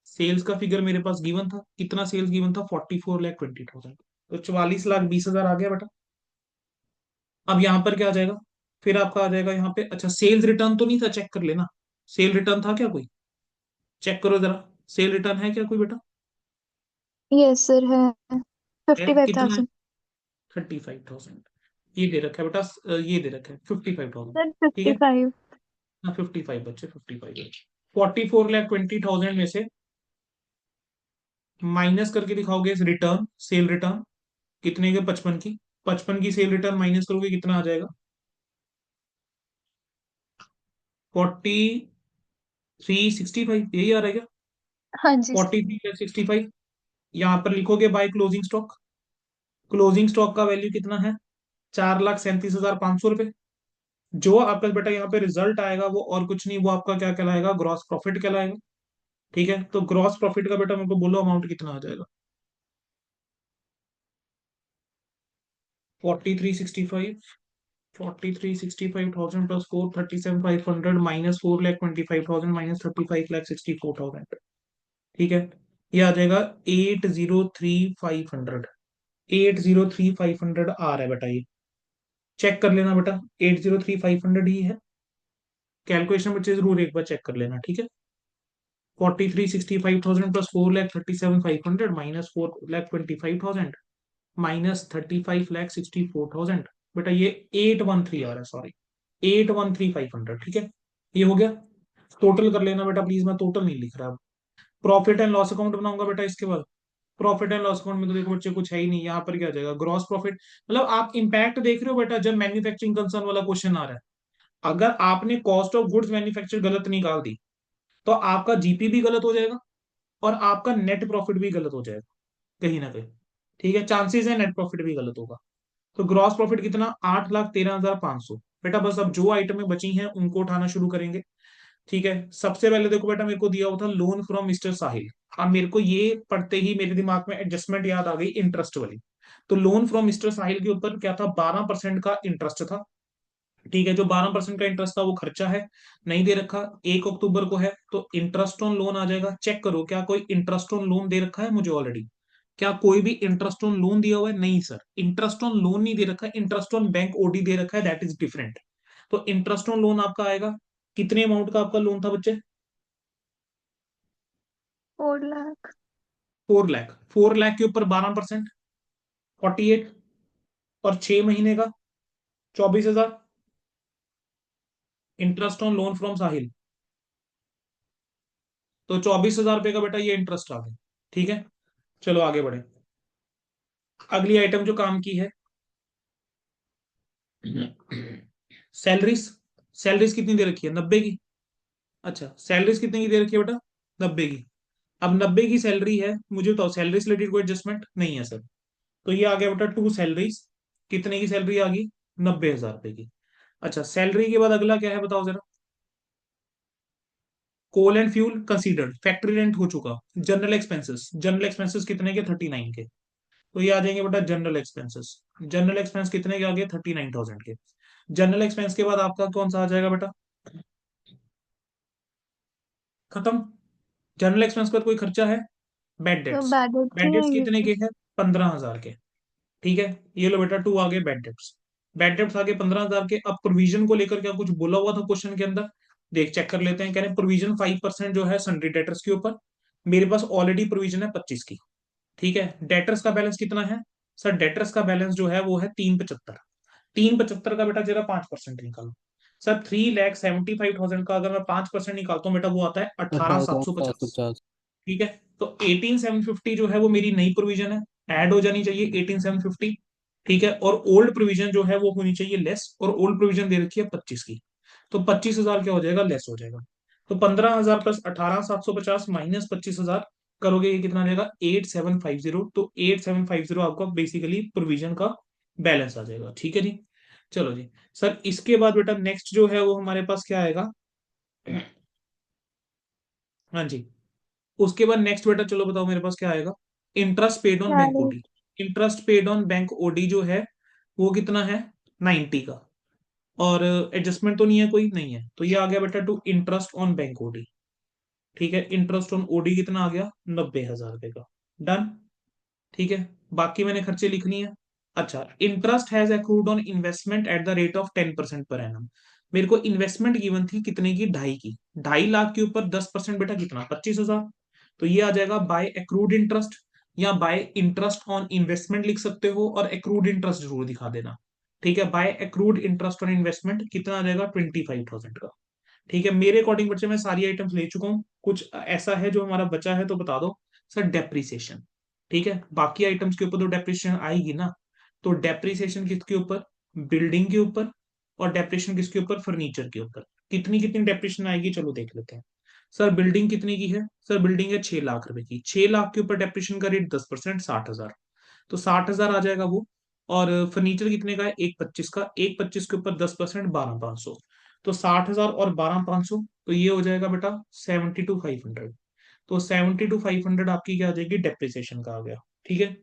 सेल्स का फिगर मेरे पास गिवन था, कितना सेल्स गिवन था? 44,20,000, तो 44,20,000 आ गया बेटा। अब यहाँ पर क्या आ जाएगा? फिर आपका आ जाएगा यहाँ पे, अच्छा सेल्स रिटर्न तो नहीं था, चेक कर लेना, सेल रिटर्न था क्या कोई? चेक करो जरा, सेल रिटर्न है क्या कोई बेटा? यस सर है। है, फिफ्टी फाइव कितना है? थाउजेंड 35,000। ये दे रखा है बेटा, ये दे रखा है 55,000। सर। ठीक फिफ्टी है, फाइव। हाँ 55 बच्चे, 55। 44,20,000 में से माइनस करके दिखाओगे रिटर्न, सेल रिटर्न कितने के? 55 की, 55 की सेल रिटर्न माइनस करोगे कितना आ जाएगा? 43,65, यही आ रहा है क्या? हाँ जी सर। 43,65। यहाँ पर लिखोगे by closing stock. Closing stock का वैल्यू कितना है? 4,37,500 रुपए। जो आपका बेटा यहाँ पे रिजल्ट आएगा वो और कुछ नहीं, वो आपका क्या कहलाएगा? ग्रॉस प्रॉफिट कहलाएगा। ठीक है, तो ग्रॉस प्रॉफिट का बेटा मेरे को बोलो अमाउंट कितना आ जाएगा? 43,65, 43,65,000 प्लस 4,37,500 माइनस 4,25,000 माइनस 35,64,000। ठीक है, ये आ जाएगा 803,500। 803,500 आ रहा है बेटा, ये चेक कर लेना बेटा, 803,500 ही है। कैलकुलेशन बच्चे जरूर एक बार चेक कर लेना, ठीक है। 43,65,000 प्लस 4,37,500 माइनस 4,25,000 माइनस 35,64,000, बेटा ये 813 आ रहा है, सॉरी 813,500। ठीक है, ये हो गया। टोटल कर लेना बेटा प्लीज, मैं टोटल नहीं लिख रहा अब। प्रॉफिट एंड लॉस अकाउंट बनाऊंगा बेटा इसके बाद। प्रॉफिट एंड लॉस अकाउंट में तो देखो बच्चे कुछ है ही नहीं, यहाँ पर क्या आ जाएगा? Gross profit. मतलब आप इंपैक्ट देख रहे हो बेटा, जब मैन्युफैक्चरिंग कंसर्न वाला क्वेश्चन आ रहा है, अगर आपने कॉस्ट ऑफ गुड्स मैन्युफैक्चर गलत निकाल दी तो आपका जीपी भी गलत हो जाएगा और आपका नेट प्रॉफिट भी गलत हो जाएगा कहीं ना कहीं। ठीक है, चांसेस है नेट प्रॉफिट भी गलत होगा। तो ग्रॉस प्रॉफिट कितना? 8,13,500। बेटा बस अब जो आइटमें बची हैं उनको उठाना शुरू करेंगे। ठीक है, सबसे पहले देखो बेटा, मेरे को दिया हुआ था लोन फ्रॉम मिस्टर साहिल। अब मेरे को ये पढ़ते ही मेरे दिमाग में एडजस्टमेंट याद आ गई, इंटरेस्ट वाली। तो लोन फ्रॉम मिस्टर साहिल के ऊपर क्या था? 12% का इंटरेस्ट था। ठीक है, जो 12% का इंटरेस्ट था वो खर्चा है, नहीं दे रखा, 1 अक्टूबर को है, तो इंटरेस्ट ऑन लोन आ जाएगा। चेक करो क्या कोई इंटरेस्ट ऑन लोन दे रखा है मुझे ऑलरेडी? क्या कोई भी इंटरेस्ट ऑन लोन दिया हुआ है? नहीं सर, इंटरेस्ट ऑन लोन नहीं दे रखा है, इंटरेस्ट ऑन बैंक ओडी दे रखा है, दैट इज डिफरेंट। तो इंटरेस्ट ऑन लोन आपका आएगा, कितने अमाउंट का आपका लोन था बच्चे? 4 लाख। 4 लाख। 4 लाख के ऊपर 12%, 48, और 6 महीने का 24,000 इंटरेस्ट ऑन लोन फ्रॉम साहिल। तो 24,000 रुपए का बेटा ये इंटरेस्ट आ गया। ठीक है, चलो आगे बढ़े। अगली आइटम जो काम की है, सैलरीज। सैलरीज कितनी दे रखी है? 90 की। अच्छा, सैलरीज कितने की दे रखी है बेटा? 90 की। अब 90 की सैलरी है, मुझे तो सैलरी से रिलेटेड कोई एडजस्टमेंट नहीं है सर। तो ये आ गया बेटा टू सैलरीज। कितने की सैलरी आ गई? 90,000 रुपए की। अच्छा, सैलरी के बाद अगला क्या है बताओ जरा? Coal and fuel considered, factory rent हो चुका। जनरल एक्सपेंसेस, जनरल एक्सपेंसेस कितने के? 39 के। तो ये आ जाएंगे बेटा जनरल एक्सपेंसेस। जनरल एक्सपेंस कितने के आ गए? 39,000 के। जनरल एक्सपेंस के बाद आपका कौन सा आ जाएगा बेटा? खत्म। जनरल एक्सपेंस के बाद कोई खर्चा है? बैड तो डेट्स। बैड डेट बैड नहीं डेट्स आएंगे कितने सर? के हैं? 15,000 के। ठीक है, ये लो बेटा, टू आ गए बैड डेट्स। बैड डेट्स आगे 15,000 के। अब प्रोविजन को लेकर क्या कुछ बोला हुआ था क्वेश्चन के अंदर? देख चेक कर लेते हैं। कह रहे हैं प्रोविजन 5% जो है सन्ड्री डेटर्स के ऊपर। मेरे पास ऑलरेडी प्रोविजन है 25 की। ठीक है, डेटर्स का बैलेंस कितना है? सर डेटर्स का बैलेंस जो है वो है 375। 375 का बेटा जरा 5% निकालो सर। 3,75,000 का अगर मैं 5% निकालता हूँ बेटा वो आता है 18,750। 18,750। ठीक है, तो 18,750 जो है वो मेरी नई प्रोविजन है, ऐड हो जानी चाहिए 18,750। ठीक है, और ओल्ड प्रोविजन जो है वो होनी चाहिए लेस, और ओल्ड प्रोविजन दे रखी है 25 की, तो 25,000 क्या हो जाएगा, लेस हो जाएगा। तो 15,000 प्लस 18,750 माइनस 25,000 करोगे, ये कितना आ जाएगा 8,750। तो 8,750 आपका बेसिकली प्रोविजन का बैलेंस आ जाएगा। ठीक है जी, चलो जी सर। इसके बाद बेटा नेक्स्ट जो है वो हमारे पास क्या आएगा, हाँ जी, उसके बाद नेक्स्ट बेटा चलो बताओ मेरे पास क्या आएगा, interest paid on bank carry. OD. Interest paid on bank OD जो है वो कितना है, 90 का। और एडजस्टमेंट तो नहीं है, कोई नहीं है, तो ये आ गया बेटा to interest on bank OD. ठीक है, इंटरेस्ट ऑन ओडी कितना आ गया, 90,000 रुपए का। डन। ठीक है, बाकी मैंने खर्चे लिखनी है। अच्छा, interest has accrued on investment at the rate of 10% per annum. मेरे को इन्वेस्टमेंट गिवन थी कितने की, 2.5 की। 2.5 लाख के ऊपर 10% बेटा कितना, 25,000। तो ये आ जाएगा बाय एक्रूड इंटरेस्ट, या बाय इंटरेस्ट ऑन इन्वेस्टमेंट लिख सकते हो, और एक्रूड इंटरेस्ट जरूर दिखा देना। ठीक है, by accrued interest on investment कितना आ जाएगा, 25,000 का। ठीक है, मेरे अकॉर्डिंग बच्चे मैं सारी आइटम्स ले चुका हूँ, कुछ ऐसा है जो हमारा बचा है तो बता दो सर। डेप्रीसिएशन, ठीक है, बाकी आइटम्स के ऊपर तो डेप्रीसिएशन आएगी ना, तो डेप्रीसिएशन किसके ऊपर, बिल्डिंग के ऊपर, और डेप्रीसिएशन किसके ऊपर, फर्नीचर के ऊपर। कितनी कितनी डेप्रीसिएशन आएगी चलो देख लेते हैं। सर बिल्डिंग कितनी की है, सर बिल्डिंग है 6 लाख रुपए की। 6 लाख के ऊपर डेप्रीसिएशन का रेट 10%, 60,000। तो 60,000 आ जाएगा वो। और फर्नीचर कितने का है, 1,25 का। 1,25 के ऊपर 10%, 12,500। तो 60,000 और 12,500, तो ये हो जाएगा बेटा 72,500। तो 72,500 आपकी क्या आ जाएगी, डेप्रिसिएशन का आ गया। ठीक है,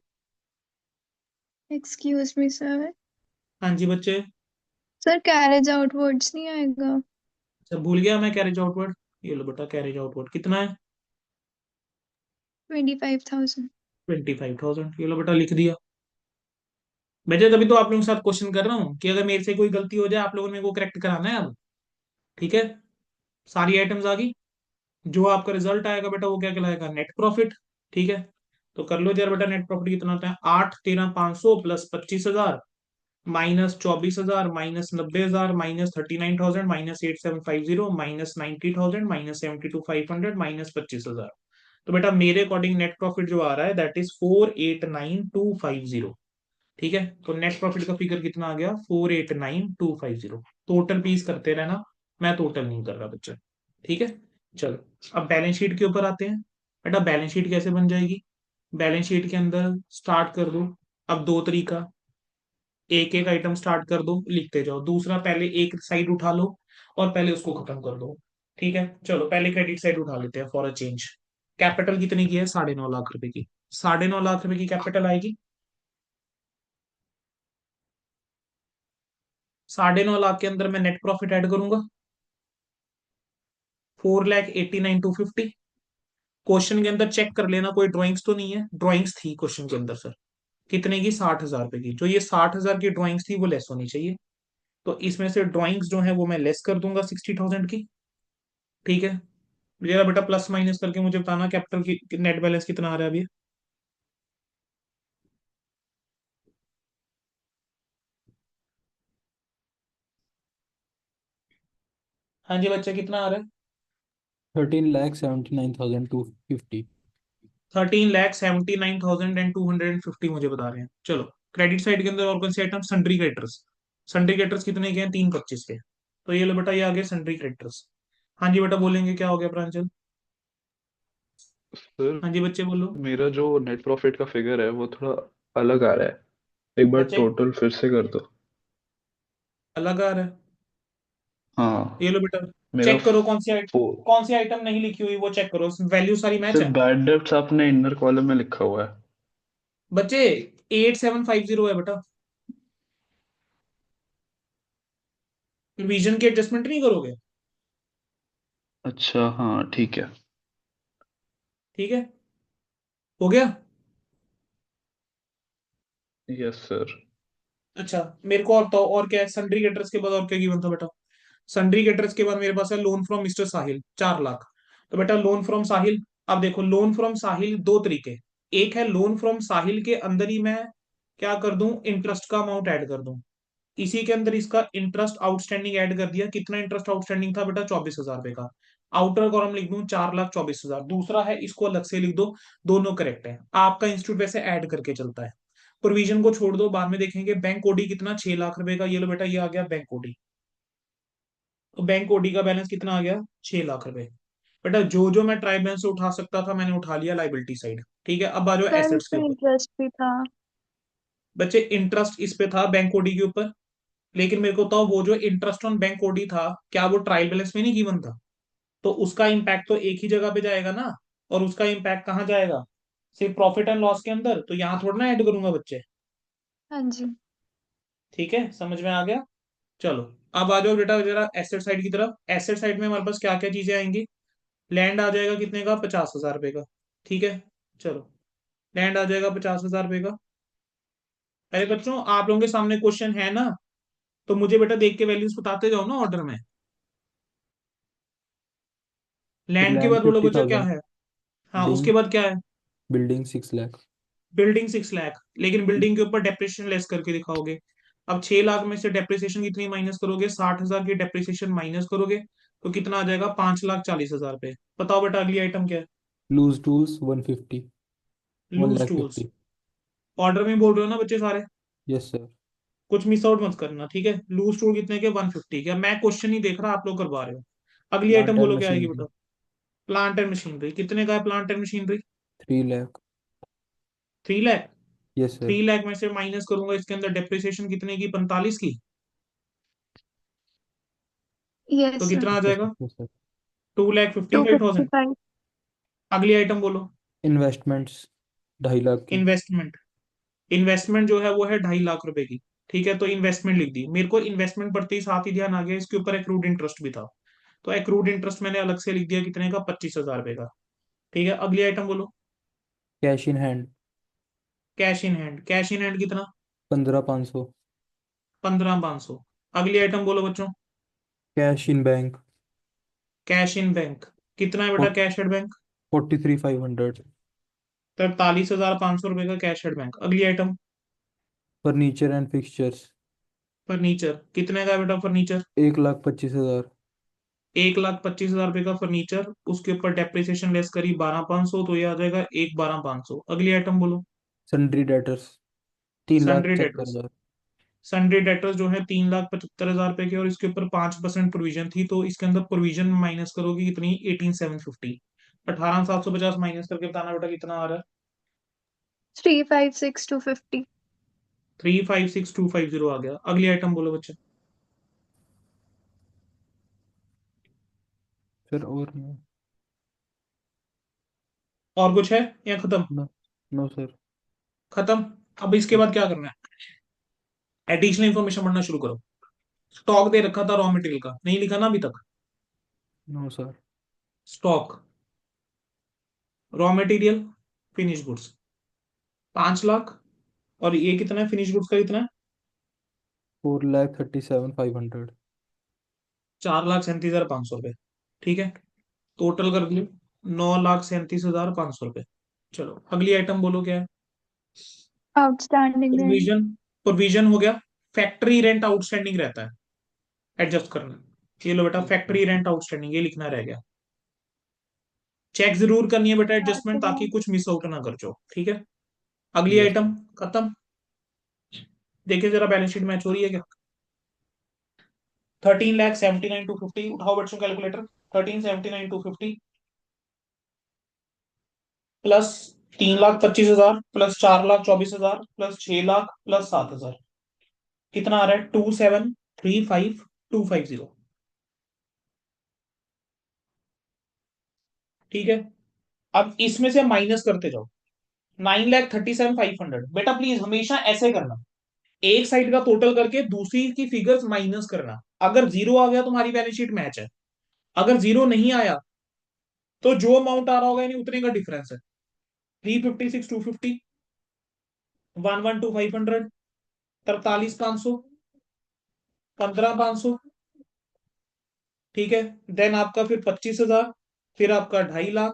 एक्सक्यूज मी सर। हाँ जी बच्चे। सर कैरेज आउटवर्ड्स नहीं आएगा? सर भूल गया मैं कैरेज आउटवर्ड। ये लो बेटा, कैरेज आउटवर्ड कितना है, 25,000। 25,000। ये लो बेटा, लिख दिया। बेटे तभी तो आप लोगों के साथ क्वेश्चन कर रहा हूँ कि अगर मेरे से कोई गलती हो जाए आप लोगों ने मेरे को करेक्ट कराना है अब। ठीक है, सारी आइटम्स आ गई। जो आपका रिजल्ट आएगा बेटा वो क्या कहलाएगा, नेट प्रॉफिट। ठीक है, तो कर लो जरा बेटा, नेट प्रॉफिट कितना होता है, 8,13,500 plus 25,000 minus 24,000 minus 90,000 minus 39,000 minus 8,750 minus 90,000 minus 72,500 minus 25,000। तो बेटा मेरे अकॉर्डिंग नेट प्रॉफिट जो आ रहा है दैट इज 4,89,250। ठीक है, तो नेट प्रॉफिट का फिगर कितना आ गया, 4,89,250। टोटल पीस करते रहना, मैं टोटल नहीं कर रहा बच्चा। ठीक है, चलो अब बैलेंस शीट के ऊपर आते हैं। बेटा बैलेंस शीट कैसे बन जाएगी, बैलेंस शीट के अंदर स्टार्ट कर दो। अब दो तरीका, एक एक आइटम स्टार्ट कर दो, लिखते जाओ। दूसरा, पहले एक साइड उठा लो और पहले उसको खत्म कर दो। ठीक है, चलो पहले क्रेडिट साइड उठा लेते हैं फॉर अ चेंज। कैपिटल कितने की है, 9.5 लाख रुपए की। 9.5 लाख रुपए की कैपिटल आएगी। 9.5 लाख के अंदर मैं नेट प्रॉफिट ऐड करूंगा, 4,89,250। क्वेश्चन के अंदर चेक कर लेना कोई ड्राइंग्स तो नहीं है, ड्राइंग्स थी क्वेश्चन के अंदर सर। कितने की, 60,000 रुपए की। जो ये 60,000 की ड्राइंग्स थी वो लेस होनी चाहिए, तो इसमें से ड्राइंग्स जो है वो मैं लेस कर दूंगा 60,000 की। ठीक है, जरा बेटा प्लस माइनस करके मुझे बताना कैपिटल की नेट बैलेंस कितना आ रहा है अभी। हाँ जी बच्चा, कितना आ रहा है, 13,79,250। 13,79,250 मुझे बता रहे हैं। चलो क्रेडिट साइड के अंदर और कौन से item, sundry creditors. Sundry creditors कितने के हैं, 3,25 के। तो ये लो बेटा, ये आ गए सन्ड्री क्रेडिटर्स। हाँ जी बेटा बोलेंगे, क्या हो गया प्रांजल। सर हाँ जी बच्चे बोलो। मेरा जो नेट प्रॉफिट का फिगर है वो थोड़ा अलग आ रहा है, एक बार बच्चे टोटल फिर से कर दो। अलग आ रहा है, ये हाँ, लो बेटा। मेरा चेक करो फोर। कौन सी आइटम नहीं लिखी हुई, वो चेक करो, वैल्यू सारी मैच सिर्फ है। बैड डेब्ट्स आपने इनर कॉलम में लिखा हुआ है। बच्चे 8,750 है बेटा, रिवीजन की एडजस्टमेंट नहीं करोगे। अच्छा हाँ ठीक है। ठीक है, हो गया। Yes sir. अच्छा मेरे को और तो और क्या है, सन्ड्री क्रेडिटर्स के बाद और क्या गिवन था बेटा, सन्ड्री क्रेडिटर्स के बाद मेरे पास है लोन फ्रॉम मिस्टर साहिल, 4 लाख। तो बेटा लोन फ्रॉम साहिल, अब देखो लोन फ्रॉम साहिल दो तरीके। एक है लोन फ्रॉम साहिल के अंदर ही मैं क्या कर दूं, इंटरेस्ट का अमाउंट ऐड कर दूं। इसी के अंदर इसका इंटरेस्ट आउटस्टैंडिंग ऐड कर दिया। कितना इंटरेस्ट आउटस्टैंडिंग था बेटा? 24,000 रुपए का। आउटर कॉलम लिख दूं 4,24,000। दूसरा है, इसको अलग से लिख दो। दोनों करेक्ट है। आपका इंस्टीट्यूट वैसे ऐड करके चलता है। प्रोविजन को छोड़ दो, बाद में देखेंगे। बैंक ओडी कितना? 6 लाख रुपए का। ये लो बेटा, ये आ गया बैंक ओडी। तो बैंक ओडी का बैलेंस कितना आ गया? 6 लाख रुपए। बेटा जो जो मैं ट्राई बैलेंस से उठा सकता था मैंने उठा लिया लाइबिलिटी साइड। ठीक है, अब आ जाओ सर एसेट्स के इसमें ऊपर। इंटरेस्ट भी था। बच्चे इंटरेस्ट इस पे था बैंक ओडी के ऊपर, लेकिन मेरे को बताओ वो जो इंटरेस्ट ऑन बैंक ओडी था, क्या वो ट्रायल बैलेंस में नहीं गिवन था? तो उसका इम्पैक्ट तो एक ही जगह पे जाएगा ना। और उसका इम्पैक्ट कहाँ जाएगा? सिर्फ प्रॉफिट एंड लॉस के अंदर। तो यहाँ थोड़ा ना ऐड करूंगा बच्चे। हाँ जी। ठीक है, समझ में आ गया? चलो, अब आ जाओ बेटा जरा एसेट साइड की तरफ। एसेट साइड में हमारे पास क्या क्या चीजें आएंगी? लैंड आ जाएगा कितने का? 50,000 रुपए का। ठीक है, चलो, लैंड आ जाएगा 50,000 रुपए का। अरे बच्चों, आप लोगों के सामने क्वेश्चन है ना, तो मुझे बेटा देख के वैल्यूज बताते जाओ ना ऑर्डर में। फिर लैंड के लैंड बाद बोलो बच्चा क्या 50,000, है? हाँ, उसके बिल्डिंग बाद क्या है? बिल्डिंग 6 लाख। बिल्डिंग 6 लाख। लेकिन बिल्डिंग के ऊपर डेप्रिसिएशन लेस करके दिखाओगे। अब 6 लाख में से डेप्रिसिएशन कितनी माइनस करोगे? 60,000 की डेप्रिसिएशन माइनस करोगे तो कितना आ जाएगा? 5,40,000 रुपए। बताओ बेटा अगली आइटम क्या है? Loose tools 150, one loose lakh tools. Fifty order में बोल रहे हो ना बच्चे सारे? Yes sir. कुछ मिस आउट मत करना, ठीक है? लूज टूल कितने के? 150 के। मैं क्वेश्चन नहीं देख रहा, आप लोग करवा रहे हो। अगली प्लांट आइटम एंड बोलो क्या आएगी मशीनरी बेटा? प्लांट एंड मशीनरी कितने का है? Plant and machinery 3 lakh. 3 lakh. Yes sir. 3 lakh में से माइनस करूंगा इसके अंदर डेप्रिसिएशन कितने की? 45 की। तो यस सर। कितना आ यस जाएगा? सर। 2,55,000। 255। अगली आइटम बोलो। इन्वेस्टमेंट्स 2.5 लाख की। इन्वेस्टमेंट। इन्वेस्टमेंट जो है वो है 2.5 लाख रुपए की। ठीक है, तो इन्वेस्टमेंट लिख दी। मेरे को इन्वेस्टमेंट पढ़ते ही साथ ही ध्यान आ गया इसके ऊपर एक्रूड इंटरेस्ट भी था। तो एक्रूड इंटरेस्ट मैंने अलग से लिख दिया कितने का? 25,000 रुपए का। ठीक है, अगली आइटम बोलो। Cash in hand cash in hand. Cash in hand कितना? 15,500। 15,500। अगली आइटम बोलो बच्चों। Cash in bank cash in bank कितना है बेटा? Cash at bank 43,500। 43,500 रुपए का कैश एट बैंक। अगली item. Furniture and fixtures furniture कितने का है बेटा? फर्नीचर 1,25,000। 1,25,000 रुपए का फर्नीचर। उसके ऊपर डेप्रिसिएशन लेस करी 12,500, तो ये आ जाएगा 1,12,500। अगली आइटम बोलो। Sundry debtors 3,75,000। Sundry debtors. Sundry debtors जो है 3,75,000 रुपए की, और इसके ऊपर 5% प्रोविजन थी, तो इसके अंदर प्रोविजन माइनस करोगे कितनी? 18,750। 18,750 माइनस करके बताना बेटा कितना आ रहा है? 356,250। 356,250 आ गया। अगली आइटम बोलो बच्चे। फिर और नो। और कुछ है या खत्म? No, no sir. खत्म। अब इसके बाद क्या करना है? एडिशनल इन्फॉर्मेशन पढ़ना शुरू करो। स्टॉक दे रखा था रॉ मटेरियल का, नहीं लिखा ना अभी तक? No sir. Stock, raw material, finish goods, 5 lakh. और ये कितना है? फिनिश गुड्स का कितना है? 4,37,500। 4,37,500 रुपए। ठीक है, टोटल कर दिए 9,37,500 रुपए। चलो अगली आइटम बोलो क्या है? Outstanding rent. प्रोविजन। प्रोविजन हो गया। फैक्ट्री रेंट आउटस्टैंडिंग रहता है, एडजस्ट करना। ये लो बेटा, फैक्ट्री रेंट आउटस्टैंडिंग ये लिखना रह गया। चेक जरूर करनी है बेटा एडजस्टमेंट, ताकि कुछ मिस आउट ना कर जाओ। ठीक है, अगली यस आइटम खत्म। देखिए जरा बैलेंस शीट मैच हो रही है क्या? 13,79,250। उठाओ बच्चों calculator. 13,79,250 plus 3,25,000 plus 4,24,000 plus 6 lakh plus 7,000, कितना आ रहा है? 27,35,250। ठीक है, अब इसमें से माइनस करते जाओ। 9,37,500। बेटा प्लीज हमेशा ऐसे करना, एक साइड का टोटल करके दूसरी की फिगर्स माइनस करना। अगर जीरो आ गया तुम्हारी बैलेंस शीट मैच है। अगर जीरो नहीं आया तो जो अमाउंट आ रहा होगा यानी उतने का डिफरेंस है। 356,250, 112,500, 43,500, 15,500। ठीक है, देन आपका फिर 25,000, फिर आपका 2.5 लाख,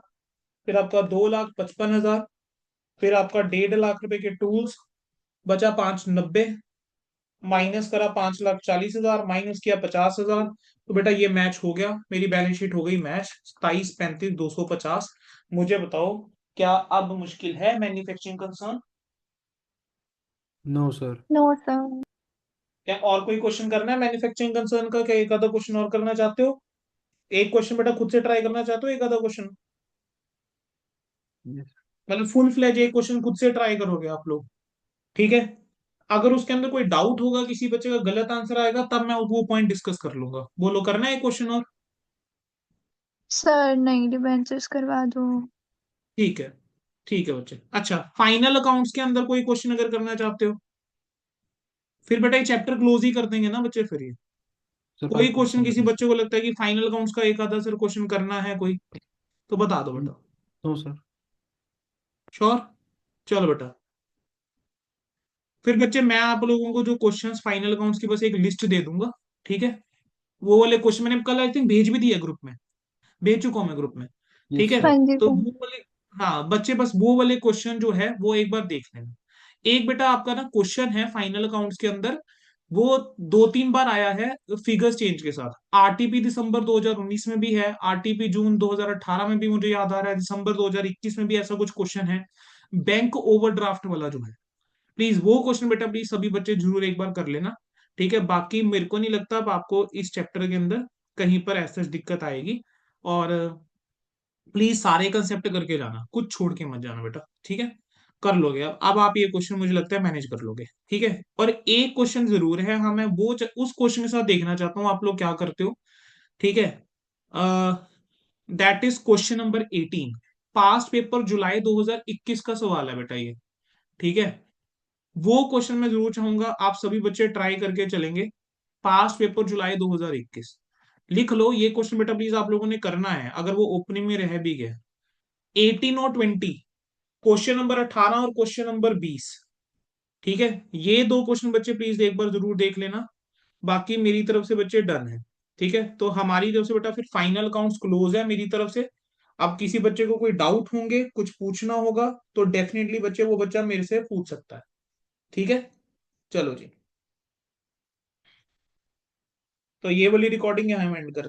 फिर आपका 2,55,000, फिर आपका 1.5 लाख रुपए के टूल्स, बचा 590 माइनस करा 5,40,000, माइनस किया 50,000, तो बेटा ये मैच हो गया, मेरी बैलेंस शीट हो गई मैच 27, 35, 250। मुझे बताओ क्या अब मुश्किल है manufacturing concern? No sir. No sir. क्या और कोई क्वेश्चन करना है मैन्युफैक्चरिंग कंसर्न का? क्या एक आधा क्वेश्चन और करना चाहते हो? एक क्वेश्चन बेटा खुद से ट्राई करना चाहते हो, एक आधा क्वेश्चन? यस। मतलब फुल फ्लेज एक क्वेश्चन खुद से ट्राई करोगे आप लोग? ठीक है। अगर उसके अंदर कोई डाउट होगा, किसी बच्चे का गलत आंसर आएगा, तब मैं वो पॉइंट डिस्कस कर लूंगा। बोलो, करना है एक क्वेश्चन और? सर नहीं, डिबेंचर्स करवा दो। ठीक है, ठीक है बच्चे। अच्छा, फाइनल अकाउंट्स के अंदर कोई क्वेश्चन अगर करना चाहते हो, फिर बेटा ये चैप्टर क्लोज ही कर देंगे ना बच्चे फिर ये। सर कोई कोई क्वेश्चन क्वेश्चन किसी नहीं। बच्चे को लगता है कि फाइनल अकाउंट्स का एक आधा सर क्वेश्चन करना है कोई, तो बता दो बेटा। No sir. श्योर? चलो बेटा, फिर बच्चे मैं आप लोगों को जो क्वेश्चंस फाइनल अकाउंट्स की बस एक लिस्ट दे दूंगा। ठीक है। वो वाले क्वेश्चन मैंने कल आई थिंक भेज भी दिया ग्रुप में, भेज चुका हूँ मैं ग्रुप में। ठीक यस है। हाँ सर। जी तो सर। वो वाले, हाँ बच्चे बस वो वाले क्वेश्चन जो है वो एक बार देख लेना। एक बेटा आपका ना क्वेश्चन है फाइनल अकाउंट्स के अंदर, वो 2-3 बार आया है फिगर्स चेंज के साथ। आरटीपी दिसंबर 2019 में भी है, आरटीपी जून 2018 में भी मुझे याद आ रहा है, दिसंबर 2021 में भी ऐसा कुछ क्वेश्चन है। बैंक ओवरड्राफ्ट वाला जो है, प्लीज वो क्वेश्चन बेटा प्लीज सभी बच्चे जरूर एक बार कर लेना। ठीक है। बाकी मेरे को नहीं लगता अब आपको इस चैप्टर के अंदर कहीं पर ऐसा दिक्कत आएगी। और प्लीज सारे कंसेप्ट करके जाना, कुछ छोड़ के मत जाना बेटा। ठीक है। कर लोगे अब आप ये क्वेश्चन मुझे लगता है मैनेज कर लोगे। ठीक है। और एक क्वेश्चन जरूर है, हाँ मैं वो उस क्वेश्चन के साथ देखना चाहता हूँ आप लोग क्या करते हो। ठीक है। That is question number 18। Past paper जुलाई 2021 का सवाल है बेटा ये। ठीक है। वो क्वेश्चन मैं जरूर चाहूंगा आप सभी बच्चे ट्राई करके चलेंगे। पास्ट पेपर जुलाई 2021 लिख लो ये क्वेश्चन बेटा, प्लीज आप लोगों ने करना है अगर वो ओपनिंग में रह भी गया। 18 और 20, क्वेश्चन नंबर 18 और क्वेश्चन नंबर 20। ठीक है। ये दो क्वेश्चन बच्चे प्लीज एक बार जरूर देख लेना। बाकी मेरी तरफ से बच्चे डन है। ठीक है। तो हमारी तरफ से बेटा फिर फाइनल अकाउंट्स क्लोज है मेरी तरफ से। अब किसी बच्चे को कोई डाउट होंगे, कुछ पूछना होगा, तो डेफिनेटली बच्चे वो बच्चा मेरे से पूछ सकता है। ठीक है। चलो जी, तो ये वाली रिकॉर्डिंग यहाँ एंड कर